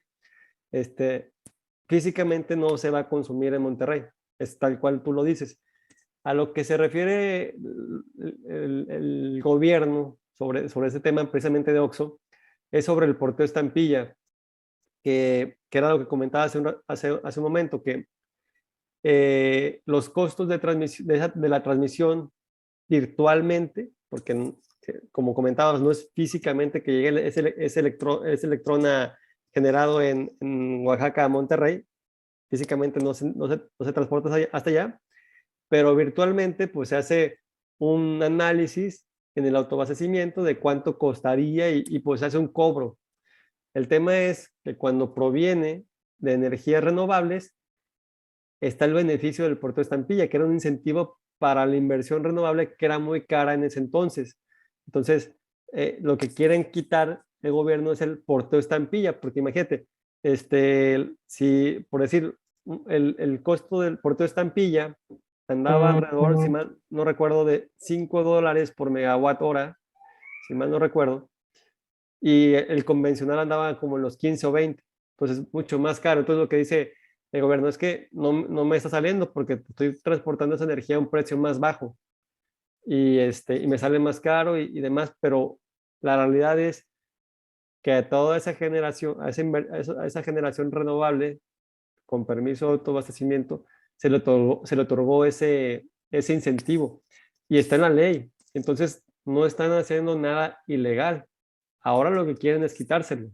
físicamente no se va a consumir en Monterrey, es tal cual tú lo dices. A lo que se refiere el gobierno sobre ese tema precisamente de Oxxo, es sobre el porteo estampilla, que era lo que comentaba hace un momento, que los costos de la transmisión virtualmente, porque como comentabas, no es físicamente que llegue ese electrona generado en Oaxaca a Monterrey, físicamente no se transporta hasta allá, pero virtualmente pues se hace un análisis en el autoabastecimiento de cuánto costaría y pues se hace un cobro. El tema es que cuando proviene de energías renovables, está el beneficio del porteo estampilla, que era un incentivo para la inversión renovable que era muy cara en ese entonces. Entonces, lo que quieren quitar el gobierno es el porteo estampilla, porque imagínate, si por decir, el costo del porteo estampilla andaba alrededor, si mal no recuerdo, de $5 por megawatt hora, si mal no recuerdo, y el convencional andaba como en los 15 o 20, pues es mucho más caro. Entonces lo que dice el gobierno es que no me está saliendo porque estoy transportando esa energía a un precio más bajo y me sale más caro y demás, pero la realidad es que a toda esa generación, a esa generación renovable, con permiso de autoabastecimiento, se le otorgó ese incentivo y está en la ley. Entonces, no están haciendo nada ilegal. Ahora lo que quieren es quitárselo.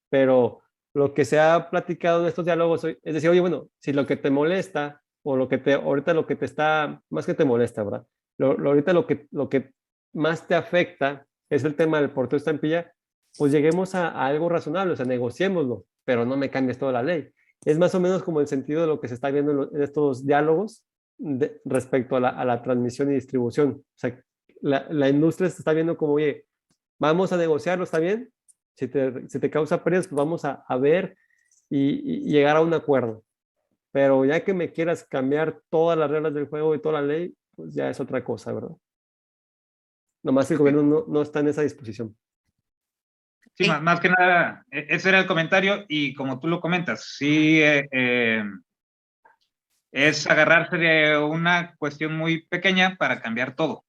Pero lo que se ha platicado en estos diálogos es decir, oye, bueno, si lo que te molesta o ahorita lo que te está, más que te molesta, ¿verdad? Ahorita lo que más te afecta es el tema del porteo estampilla, pues lleguemos a algo razonable, o sea, negociémoslo, pero no me cambies toda la ley. Es más o menos como el sentido de lo que se está viendo en estos diálogos respecto a la transmisión y distribución. O sea, la industria se está viendo como, oye, vamos a negociarlo, ¿está bien? Si te causa pérdidas, pues vamos a ver y llegar a un acuerdo. Pero ya que me quieras cambiar todas las reglas del juego y toda la ley, pues ya es otra cosa, ¿verdad? Nomás el gobierno no está en esa disposición. Sí, más que nada, ese era el comentario y como tú lo comentas, sí, es agarrarse de una cuestión muy pequeña para cambiar todo.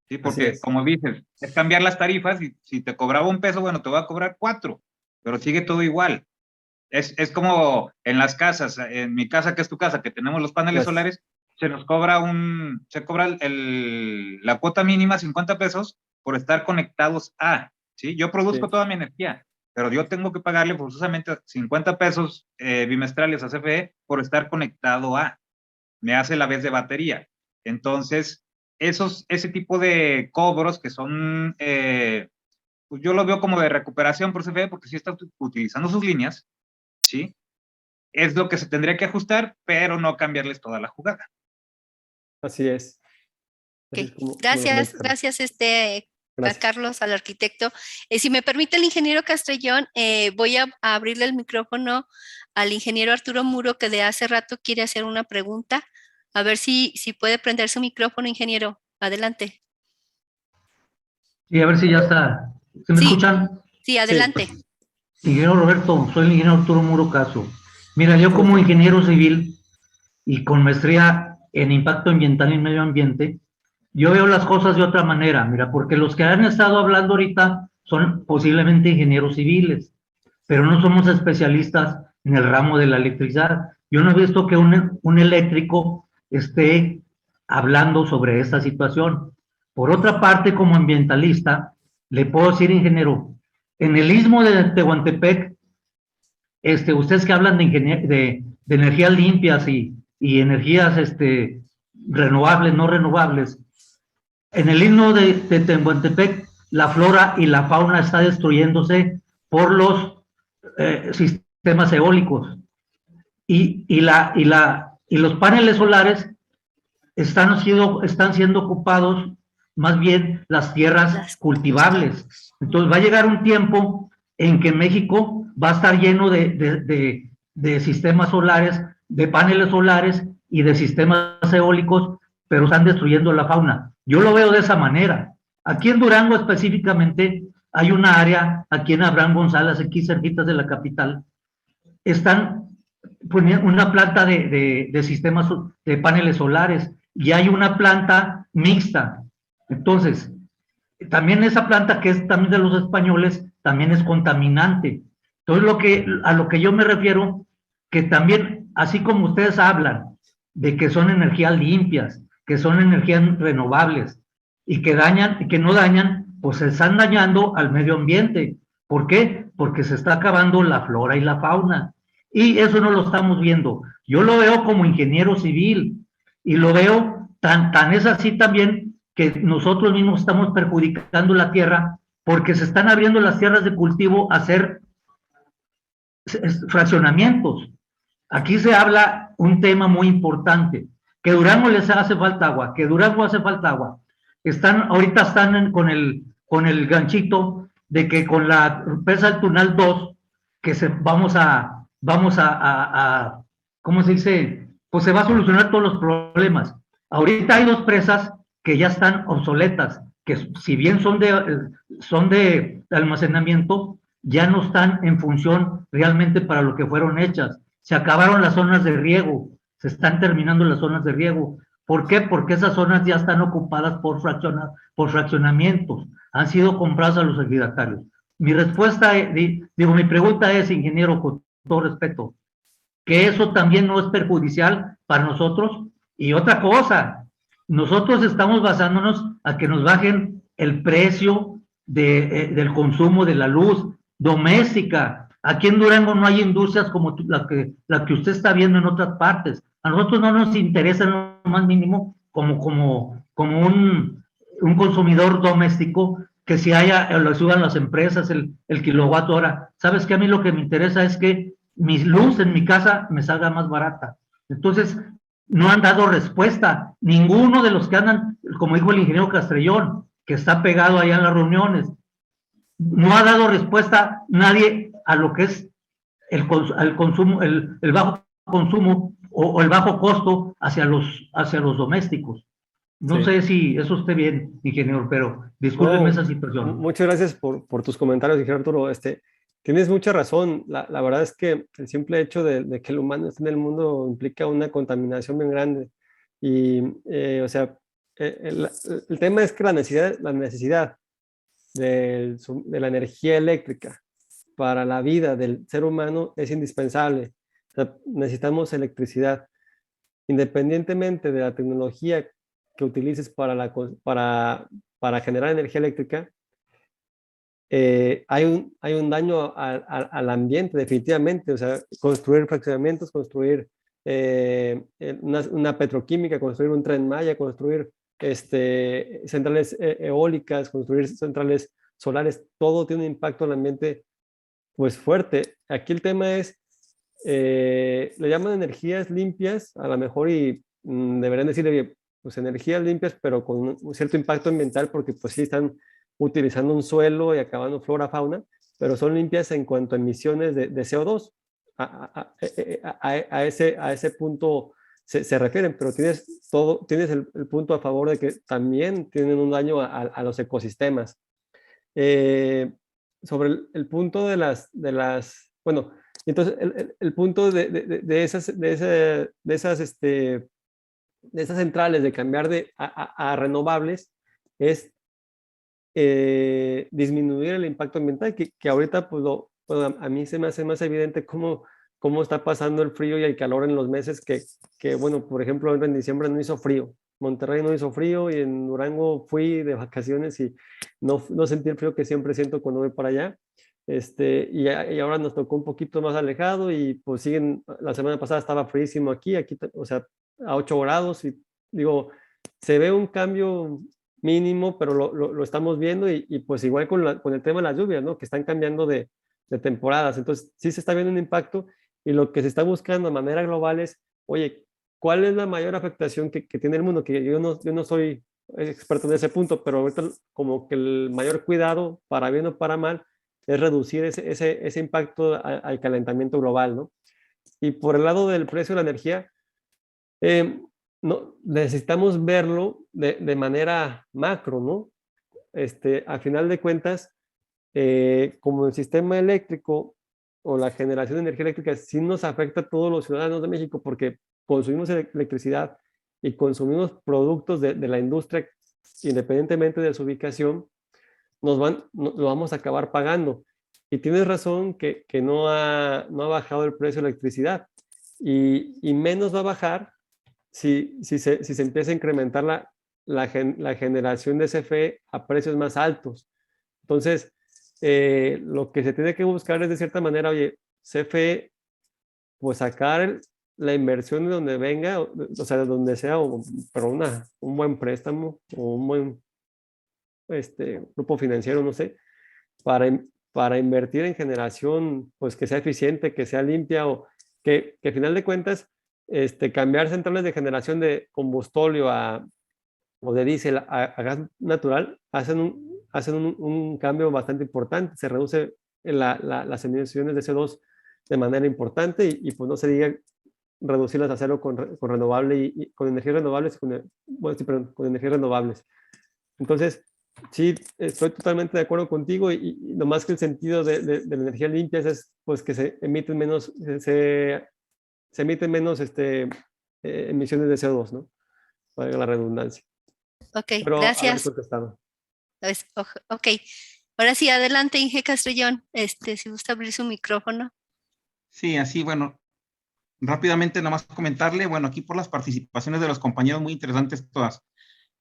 Sí, porque como dices, es cambiar las tarifas y si te cobraba $1, bueno, te va a cobrar 4, pero sigue todo igual. Es como en las casas, en mi casa, que es tu casa, que tenemos los paneles solares, se cobra la cuota mínima, $50, por estar conectados a, ¿sí? Yo produzco toda mi energía, pero yo tengo que pagarle forzosamente $50 bimestrales a CFE por estar conectado a, me hace la vez de batería. Entonces, ese tipo de cobros que son, pues yo lo veo como de recuperación por CFE, porque sí está utilizando sus líneas, ¿sí? Es lo que se tendría que ajustar, pero no cambiarles toda la jugada. Así es. Okay. Gracias, a Carlos, al arquitecto. Si me permite el ingeniero Castrellón, voy a abrirle el micrófono al ingeniero Arturo Muro, que de hace rato quiere hacer una pregunta. A ver si puede prender su micrófono, ingeniero. Adelante. Sí, a ver si ya está. ¿Se me escuchan? Sí, adelante. Ingeniero Roberto, soy el ingeniero Arturo Muro Caso. Mira, yo como ingeniero civil y con maestría en impacto ambiental y medio ambiente, yo veo las cosas de otra manera, mira, porque los que han estado hablando ahorita son posiblemente ingenieros civiles, pero no somos especialistas en el ramo de la electricidad. Yo no he visto que un eléctrico esté hablando sobre esta situación. Por otra parte, como ambientalista, le puedo decir, ingeniero, en el istmo de Tehuantepec, ustedes que hablan de energías limpias y energías renovables, no renovables, en el istmo de Tehuantepec, la flora y la fauna está destruyéndose por los sistemas eólicos. Y los paneles solares están siendo ocupados más bien las tierras cultivables. Entonces va a llegar un tiempo en que México va a estar lleno de sistemas solares, de paneles solares y de sistemas eólicos, pero están destruyendo la fauna. Yo lo veo de esa manera. Aquí en Durango específicamente hay una área, aquí en Abraham González, aquí cerquitas de la capital, están poniendo una planta de sistemas de paneles solares y hay una planta mixta. Entonces, también esa planta que es también de los españoles, también es contaminante. Entonces, a lo que yo me refiero, que también, así como ustedes hablan de que son energías limpias, que son energías renovables y que no dañan, pues se están dañando al medio ambiente. ¿Por qué? Porque se está acabando la flora y la fauna. Y eso no lo estamos viendo. Yo lo veo como ingeniero civil y lo veo tan es así también que nosotros mismos estamos perjudicando la tierra porque se están abriendo las tierras de cultivo a hacer fraccionamientos. Aquí se habla un tema muy importante, que Durango les hace falta agua, que Durango hace falta agua. Ahorita están con el ganchito de que con la presa del Tunal 2, que vamos a, ¿cómo se dice? Pues se va a solucionar todos los problemas. Ahorita hay 2 presas que ya están obsoletas, que si bien son de almacenamiento, ya no están en función realmente para lo que fueron hechas. Se acabaron las zonas de riego, se están terminando las zonas de riego. ¿Por qué? Porque esas zonas ya están ocupadas por fraccionamientos, han sido compradas a los ejidatarios. Mi pregunta es, ingeniero, con todo respeto, que eso también no es perjudicial para nosotros. Y otra cosa, nosotros estamos basándonos a que nos bajen el precio del consumo de la luz doméstica. Aquí en Durango no hay industrias como la que usted está viendo en otras partes. A nosotros no nos interesa en lo más mínimo como un consumidor doméstico que si lo suban las empresas el kilowatt hora. ¿Sabes qué? A mí lo que me interesa es que mi luz en mi casa me salga más barata. Entonces, no han dado respuesta. Ninguno de los que andan, como dijo el ingeniero Castrellón, que está pegado allá en las reuniones, no ha dado respuesta nadie a lo que es el consumo, el bajo consumo o el bajo costo hacia los domésticos. No Sí. sé si eso esté bien, ingeniero, pero discúlpeme No, esa situación. muchas gracias por tus comentarios, ingeniero Arturo. Tienes mucha razón. La verdad es que el simple hecho de que el humano esté en el mundo implica una contaminación bien grande. Y, o sea, el tema es que la necesidad de la energía eléctrica para la vida del ser humano es indispensable. O sea, necesitamos electricidad. Independientemente de la tecnología que utilices para generar energía eléctrica, hay un daño al ambiente, definitivamente. O sea, construir fraccionamientos, construir una petroquímica, construir un Tren Maya, construir centrales eólicas, construir centrales solares, todo tiene un impacto al ambiente pues fuerte. Aquí el tema es, le llaman energías limpias, a lo mejor, y deberían decirle, pues energías limpias, pero con un cierto impacto ambiental, porque pues sí están utilizando un suelo y acabando flora, fauna, pero son limpias en cuanto a emisiones de CO2. A ese punto se refieren, pero tienes el punto a favor de que también tienen un daño a los ecosistemas. Sobre el punto bueno, entonces el punto de esas centrales de cambiar a renovables es disminuir el impacto ambiental, que ahorita pues bueno, a mí se me hace más evidente cómo está pasando el frío y el calor en los meses que bueno, por ejemplo, en diciembre no hizo frío. Monterrey no hizo frío y en Durango fui de vacaciones y no sentí el frío que siempre siento cuando voy para allá. Y ahora nos tocó un poquito más alejado y pues la semana pasada estaba fríísimo aquí, o sea, a 8 grados y digo, se ve un cambio mínimo, pero lo estamos viendo y pues igual con el tema de las lluvias, ¿no? Que están cambiando de temporadas. Entonces, sí se está viendo un impacto y lo que se está buscando de manera global es, oye, ¿cuál es la mayor afectación que tiene el mundo? Que yo no soy experto en ese punto, pero ahorita como que el mayor cuidado, para bien o para mal, es reducir ese impacto al calentamiento global, ¿no? Y por el lado del precio de la energía, no, necesitamos verlo de manera macro, ¿no? A final de cuentas, como el sistema eléctrico o la generación de energía eléctrica sí nos afecta a todos los ciudadanos de México porque consumimos electricidad y consumimos productos de la industria independientemente de su ubicación, lo vamos a acabar pagando. Y tienes razón que no ha bajado el precio de la electricidad y menos va a bajar si se empieza a incrementar la generación de CFE a precios más altos. Entonces, lo que se tiene que buscar es de cierta manera, oye, CFE, pues sacar la inversión de donde venga, o sea, de donde sea, pero un buen préstamo o un buen grupo financiero, no sé, para invertir en generación, pues que sea eficiente, que sea limpia o que al final de cuentas, cambiar centrales de generación de combustóleo o de diésel a gas natural hacen un cambio bastante importante, se reduce las emisiones de CO2 de manera importante y pues no se diga reducirlas a cero con renovable y con energías renovables, con energías renovables. Entonces, sí, estoy totalmente de acuerdo contigo y nomás que el sentido de la energía limpia es pues que se emiten menos, emisiones de CO2, ¿no? Valga la redundancia. Ok, Pero gracias. contestado. Ok, ahora sí, adelante, Inge Castrillón, si gusta abrir su micrófono. Sí, así, bueno, rápidamente nomás comentarle, bueno, aquí por las participaciones de los compañeros muy interesantes todas.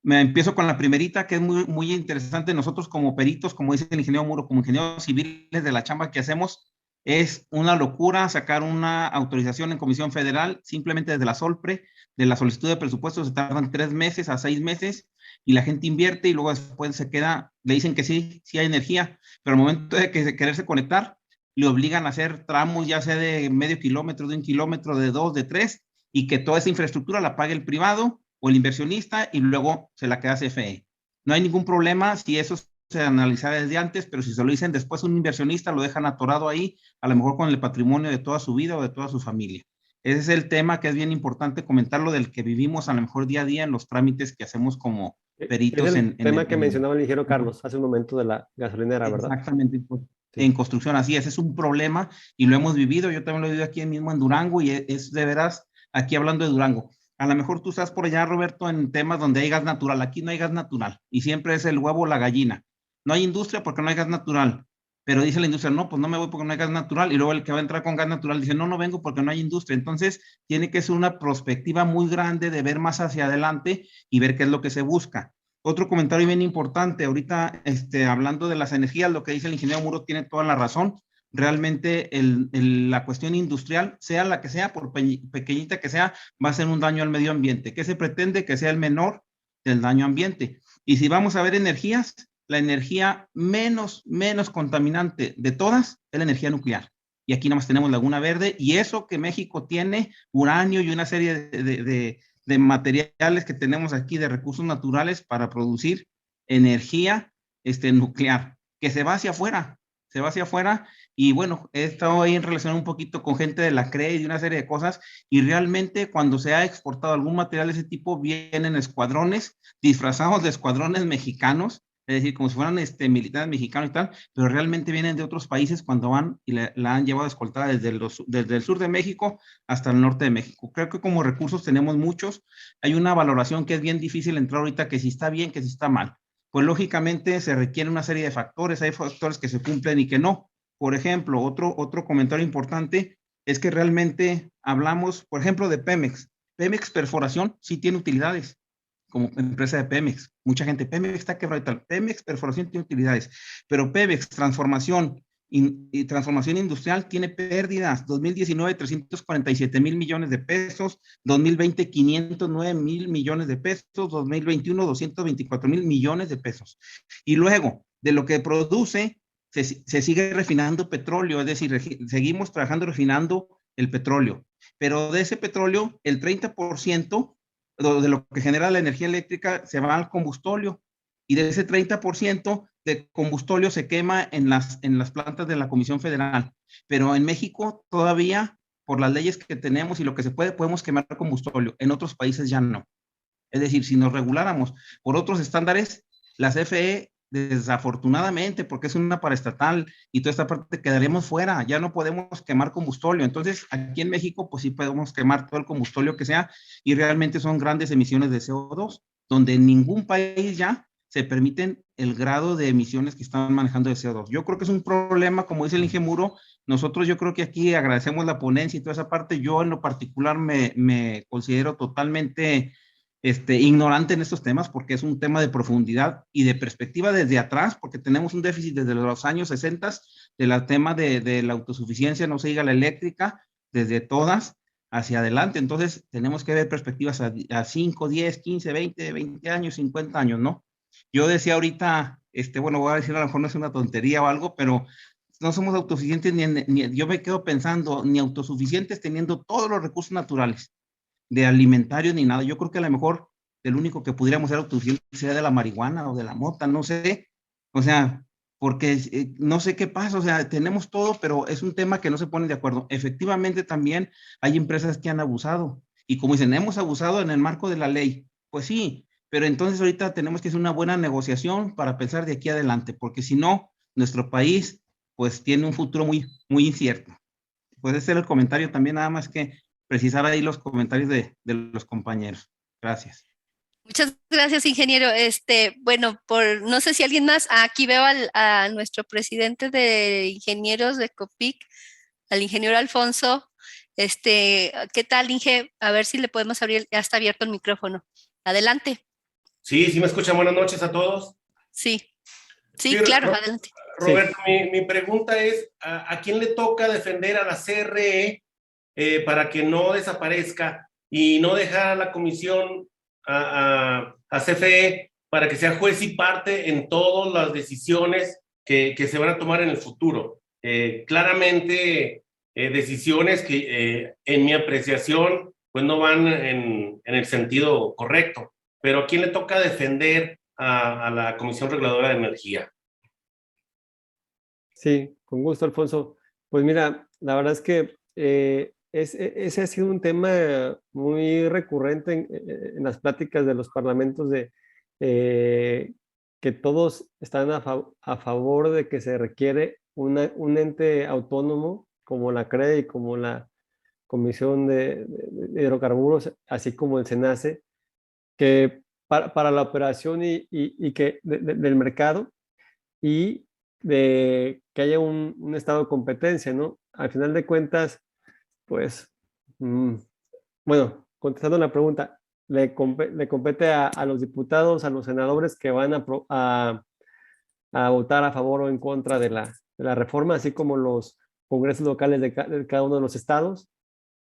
Me empiezo con la primerita, que es muy, muy interesante. Nosotros como peritos, como dice el ingeniero Muro, como ingenieros civiles de la chamba que hacemos, es una locura sacar una autorización en Comisión Federal, simplemente desde la SOLPRE, de la solicitud de presupuestos se tardan 3 meses a 6 meses, y la gente invierte y luego después se queda, le dicen que sí hay energía, pero al momento de quererse conectar, le obligan a hacer tramos ya sea de medio kilómetro, de 1 kilómetro, de 2, de 3, y que toda esa infraestructura la pague el privado o el inversionista y luego se la queda CFE. No hay ningún problema si eso se analizara desde antes, pero si se lo dicen después un inversionista, lo dejan atorado ahí, a lo mejor con el patrimonio de toda su vida o de toda su familia. Ese es el tema que es bien importante comentarlo, del que vivimos a lo mejor día a día en los trámites que hacemos como peritos Es el tema que mencionaba el ingeniero Carlos hace un momento de la gasolinera, ¿verdad? Exactamente. Sí. En construcción, así es un problema y lo hemos vivido. Yo también lo he vivido aquí mismo en Durango y es de veras, aquí hablando de Durango. A lo mejor tú estás por allá, Roberto, en temas donde hay gas natural. Aquí no hay gas natural y siempre es el huevo o la gallina. No hay industria porque no hay gas natural. Pero dice la industria, no, pues no me voy porque no hay gas natural. Y luego el que va a entrar con gas natural dice, no, no vengo porque no hay industria. Entonces, tiene que ser una perspectiva muy grande de ver más hacia adelante y ver qué es lo que se busca. Otro comentario bien importante, ahorita hablando de las energías, lo que dice el ingeniero Muro tiene toda la razón. Realmente la cuestión industrial, sea la que sea, por pequeñita que sea, va a ser un daño al medio ambiente. ¿Qué se pretende? Que sea el menor del daño ambiente. Y si vamos a ver energías, la energía menos contaminante de todas es la energía nuclear. Y aquí nada más tenemos Laguna Verde, y eso que México tiene, uranio y una serie de materiales que tenemos aquí, de recursos naturales para producir energía nuclear, que se va hacia afuera, y bueno, he estado ahí en relación un poquito con gente de la CRE y de una serie de cosas, y realmente cuando se ha exportado algún material de ese tipo, vienen escuadrones disfrazados de escuadrones mexicanos, es decir, como si fueran militares mexicanos y tal, pero realmente vienen de otros países cuando van y la han llevado escoltada desde el sur de México hasta el norte de México. Creo que como recursos tenemos muchos. Hay una valoración que es bien difícil entrar ahorita, que si está bien, que si está mal. Pues lógicamente se requiere una serie de factores, hay factores que se cumplen y que no. Por ejemplo, otro comentario importante es que realmente hablamos, por ejemplo, de Pemex. Pemex Perforación sí tiene utilidades como empresa de Pemex. Mucha gente, Pemex está quebrado y tal. Pemex Perforación tiene utilidades, pero Pemex Transformación y Transformación Industrial tiene pérdidas. 2019, 347 mil millones de pesos. 2020, 509 mil millones de pesos. 2021, 224 mil millones de pesos. Y luego, de lo que produce, se sigue refinando petróleo, es decir, seguimos trabajando refinando el petróleo. Pero de ese petróleo, el 30% de lo que genera la energía eléctrica se va al combustóleo, y de ese 30% de combustóleo se quema en las plantas de la Comisión Federal. Pero en México todavía, por las leyes que tenemos y lo que se puede, podemos quemar combustóleo. En otros países ya no. Es decir, si nos reguláramos por otros estándares, la CFE, desafortunadamente, porque es una paraestatal y toda esta parte quedaríamos fuera, ya no podemos quemar combustóleo. Entonces, aquí en México, pues sí podemos quemar todo el combustóleo que sea, y realmente son grandes emisiones de CO2, donde en ningún país ya se permiten el grado de emisiones que están manejando de CO2. Yo creo que es un problema, como dice el ingeniero Muro. Nosotros, yo creo que aquí agradecemos la ponencia y toda esa parte. Yo en lo particular me considero totalmente ignorante en estos temas, porque es un tema de profundidad y de perspectiva desde atrás, porque tenemos un déficit desde los años 60 del tema de la autosuficiencia, no se diga la eléctrica, desde todas hacia adelante. Entonces tenemos que ver perspectivas a 5, 10, 15, 20 años, 50 años, ¿no? Yo decía ahorita, bueno, voy a decir, a lo mejor no es una tontería o algo, pero no somos autosuficientes, yo me quedo pensando, ni autosuficientes teniendo todos los recursos naturales de alimentarios ni nada. Yo creo que a lo mejor el único que pudiéramos ser autosuficientes sería de la marihuana o de la mota, no sé. O sea, porque no sé qué pasa, o sea, tenemos todo, pero es un tema que no se ponen de acuerdo. Efectivamente, también hay empresas que han abusado. Y como dicen, hemos abusado en el marco de la ley. Pues sí, pero entonces ahorita tenemos que hacer una buena negociación para pensar de aquí adelante, porque si no, nuestro país pues tiene un futuro muy incierto. Puede ser el comentario también, nada más que precisar ahí los comentarios de los compañeros. Gracias. Muchas gracias, ingeniero. Bueno, no sé si alguien más, aquí veo a nuestro presidente de ingenieros de COPIC, al ingeniero Alfonso. ¿Qué tal, Inge? A ver si le podemos abrir, ya está abierto el micrófono. Adelante. Sí, sí me escuchan. Buenas noches a todos. Sí, claro, adelante. Roberto, mi pregunta es, ¿a quién le toca defender a la CRE para que no desaparezca y no dejar a la comisión, a CFE, para que sea juez y parte en todas las decisiones que se van a tomar en el futuro? Claramente, decisiones que en mi apreciación pues no van en el sentido correcto, pero ¿a quién le toca defender a la Comisión Reguladora de Energía? Sí, con gusto, Alfonso. Pues mira, la verdad es que ese ha sido un tema muy recurrente en las pláticas de los parlamentos que todos están a favor de que se requiere un ente autónomo como la CRE y como la Comisión de Hidrocarburos, así como el SENACE, que para la operación y que del mercado y de que haya un estado de competencia, ¿no? Al final de cuentas, pues, bueno, contestando la pregunta, le compete a los diputados, a los senadores que van a votar a favor o en contra de la reforma, así como los congresos locales de cada uno de los estados,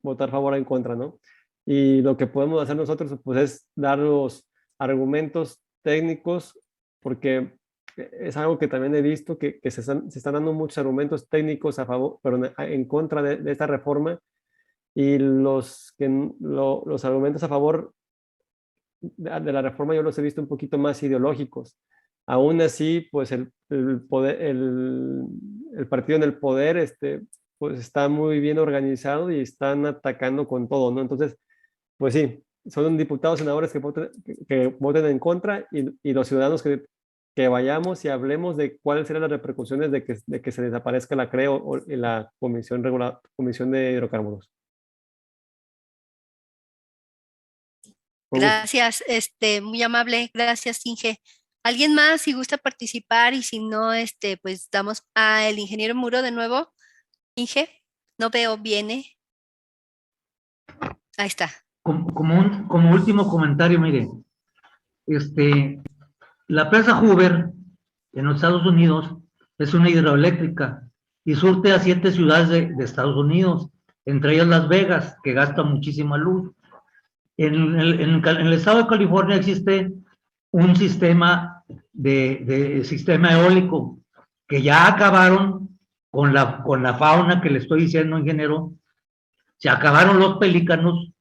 votar a favor o en contra, ¿no? Y lo que podemos hacer nosotros, pues, es dar los argumentos técnicos, porque es algo que también he visto, que se están dando muchos argumentos técnicos a favor, pero en contra de esta reforma, y los argumentos a favor de la reforma yo los he visto un poquito más ideológicos. Aún así, pues el partido en el poder pues está muy bien organizado y están atacando con todo, ¿no? Entonces, pues sí, son diputados, senadores que voten en contra, y los ciudadanos que vayamos y hablemos de cuáles serán las repercusiones de que se desaparezca la CRE o la Comisión de Hidrocarburos. Gracias, muy amable, gracias, Inge. ¿Alguien más si gusta participar? Y si no, pues damos al ingeniero Muro de nuevo. Inge, no veo, viene. Ahí está. Como último comentario, mire, la presa Hoover en los Estados Unidos es una hidroeléctrica y surte a 7 ciudades de Estados Unidos, entre ellas Las Vegas, que gasta muchísima luz. En el estado de California existe un sistema sistema eólico que ya acabaron con la fauna que le estoy diciendo, ingeniero. Se acabaron los pelícanos,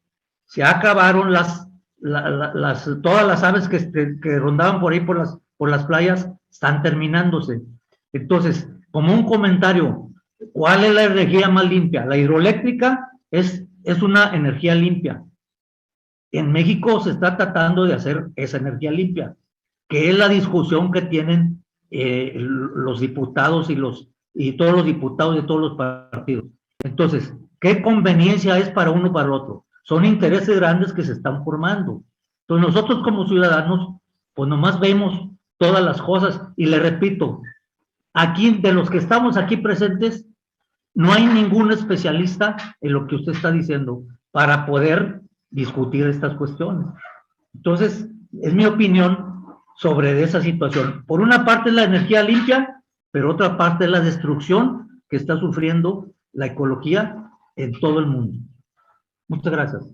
se acabaron todas las aves que rondaban por ahí por las playas, están terminándose. Entonces, como un comentario, ¿cuál es la energía más limpia? La hidroeléctrica es una energía limpia. En México se está tratando de hacer esa energía limpia, que es la discusión que tienen los diputados y todos los diputados de todos los partidos. Entonces, ¿qué conveniencia es para uno y para el otro? Son intereses grandes que se están formando. Entonces, nosotros como ciudadanos, pues nomás vemos todas las cosas, y le repito, aquí, de los que estamos aquí presentes, no hay ningún especialista en lo que usted está diciendo para poder discutir estas cuestiones. Entonces, es mi opinión sobre esa situación. Por una parte es la energía limpia, pero otra parte es la destrucción que está sufriendo la ecología en todo el mundo. Muchas gracias.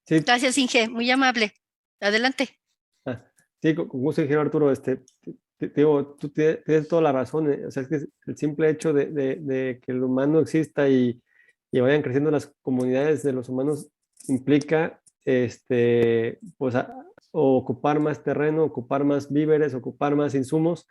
Sí. Gracias, Inge, muy amable. Adelante. Sí, con gusto, ingeniero Arturo. Digo, tú tienes toda la razón. O sea, es que el simple hecho de que el humano exista y vayan creciendo las comunidades de los humanos implica pues ocupar más terreno, ocupar más víveres, ocupar más insumos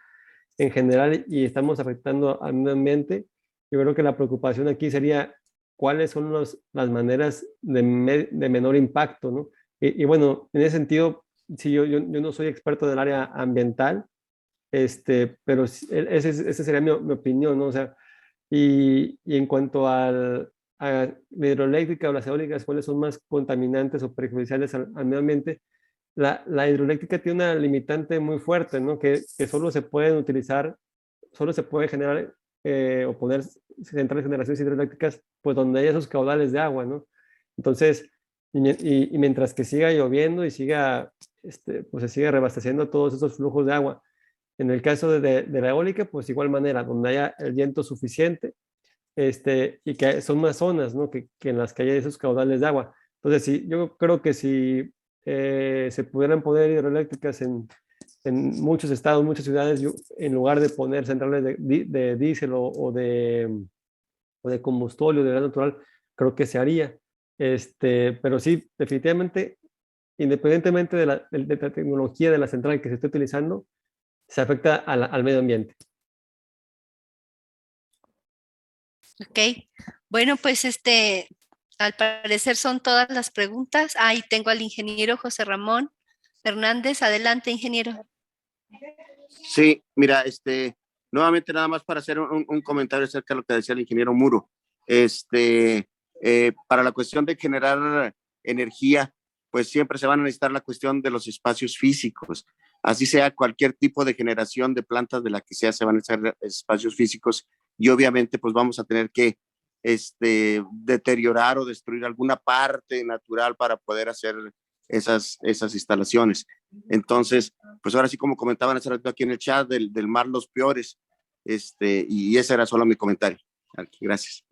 en general, y estamos afectando al medio ambiente. Yo creo que la preocupación aquí sería cuáles son las maneras de menor impacto, ¿no? Y bueno, en ese sentido, sí, yo no soy experto del área ambiental, pero esa sería mi opinión, ¿no? O sea, y en cuanto a la hidroeléctrica o las eólicas, cuáles son más contaminantes o perjudiciales al medio ambiente, la hidroeléctrica tiene una limitante muy fuerte, ¿no? Que solo se pueden utilizar, solo se puede generar o poner centrales de generaciones hidroeléctricas, pues donde hay esos caudales de agua, ¿no? Entonces, y mientras que siga lloviendo y siga, pues se sigue reabasteciendo todos esos flujos de agua. En el caso de la eólica, pues igual manera, donde haya el viento suficiente, y que son más zonas, ¿no? que en las que haya esos caudales de agua. Entonces, sí, yo creo que si se pudieran poner hidroeléctricas en muchos estados, muchas ciudades, en lugar de poner centrales de diésel o de combustóleo, de gas natural, creo que se haría. Pero sí, definitivamente, independientemente de la tecnología de la central que se esté utilizando, se afecta al medio ambiente. Ok, bueno, pues al parecer son todas las preguntas. Ahí tengo al ingeniero José Ramón Hernández. Adelante, ingeniero. Sí, mira, nuevamente nada más para hacer un comentario acerca de lo que decía el ingeniero Muro. Para la cuestión de generar energía, pues siempre se van a necesitar la cuestión de los espacios físicos. Así sea cualquier tipo de generación de plantas de la que sea, se van a necesitar espacios físicos y obviamente pues vamos a tener que deteriorar o destruir alguna parte natural para poder hacer esas instalaciones. Entonces, pues ahora sí, como comentaban hace rato aquí en el chat, del mar los peores, y ese era solo mi comentario. Gracias.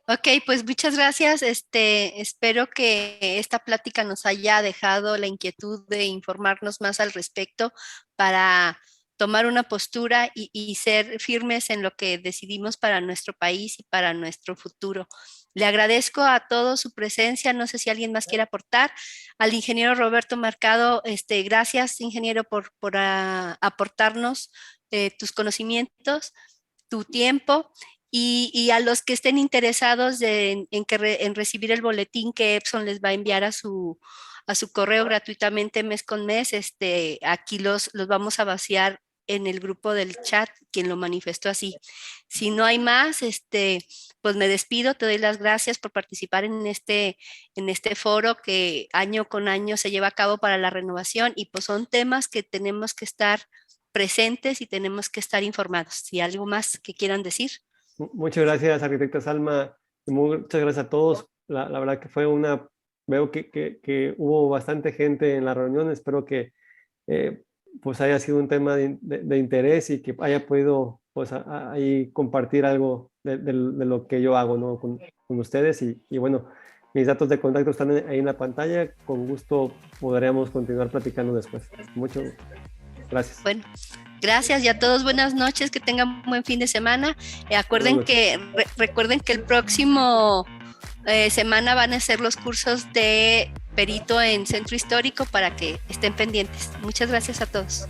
Ok, pues muchas gracias. Espero que esta plática nos haya dejado la inquietud de informarnos más al respecto para tomar una postura y ser firmes en lo que decidimos para nuestro país y para nuestro futuro. Le agradezco a todos su presencia. No sé si alguien más quiere aportar. Al ingeniero Roberto Mercado, gracias, ingeniero, por aportarnos tus conocimientos, tu tiempo. Y a los que estén interesados en recibir el boletín que Epson les va a enviar a su correo gratuitamente mes con mes, aquí los vamos a vaciar en el grupo del chat, quien lo manifestó así. Si no hay más, pues me despido, te doy las gracias por participar en este foro que año con año se lleva a cabo para la renovación y pues son temas que tenemos que estar presentes y tenemos que estar informados. Si hay algo más que quieran decir. Muchas gracias, arquitecta Salma. Muchas gracias a todos. La verdad que fue veo que hubo bastante gente en la reunión. Espero que pues haya sido un tema de interés y que haya podido pues ahí compartir algo de lo que yo hago, ¿no? con ustedes. Y bueno, mis datos de contacto están ahí en la pantalla. Con gusto podríamos continuar platicando después. Muchas gracias. Bueno. Gracias y a todos buenas noches, que tengan un buen fin de semana. Recuerden que el próximo semana van a ser los cursos de perito en Centro Histórico para que estén pendientes. Muchas gracias a todos.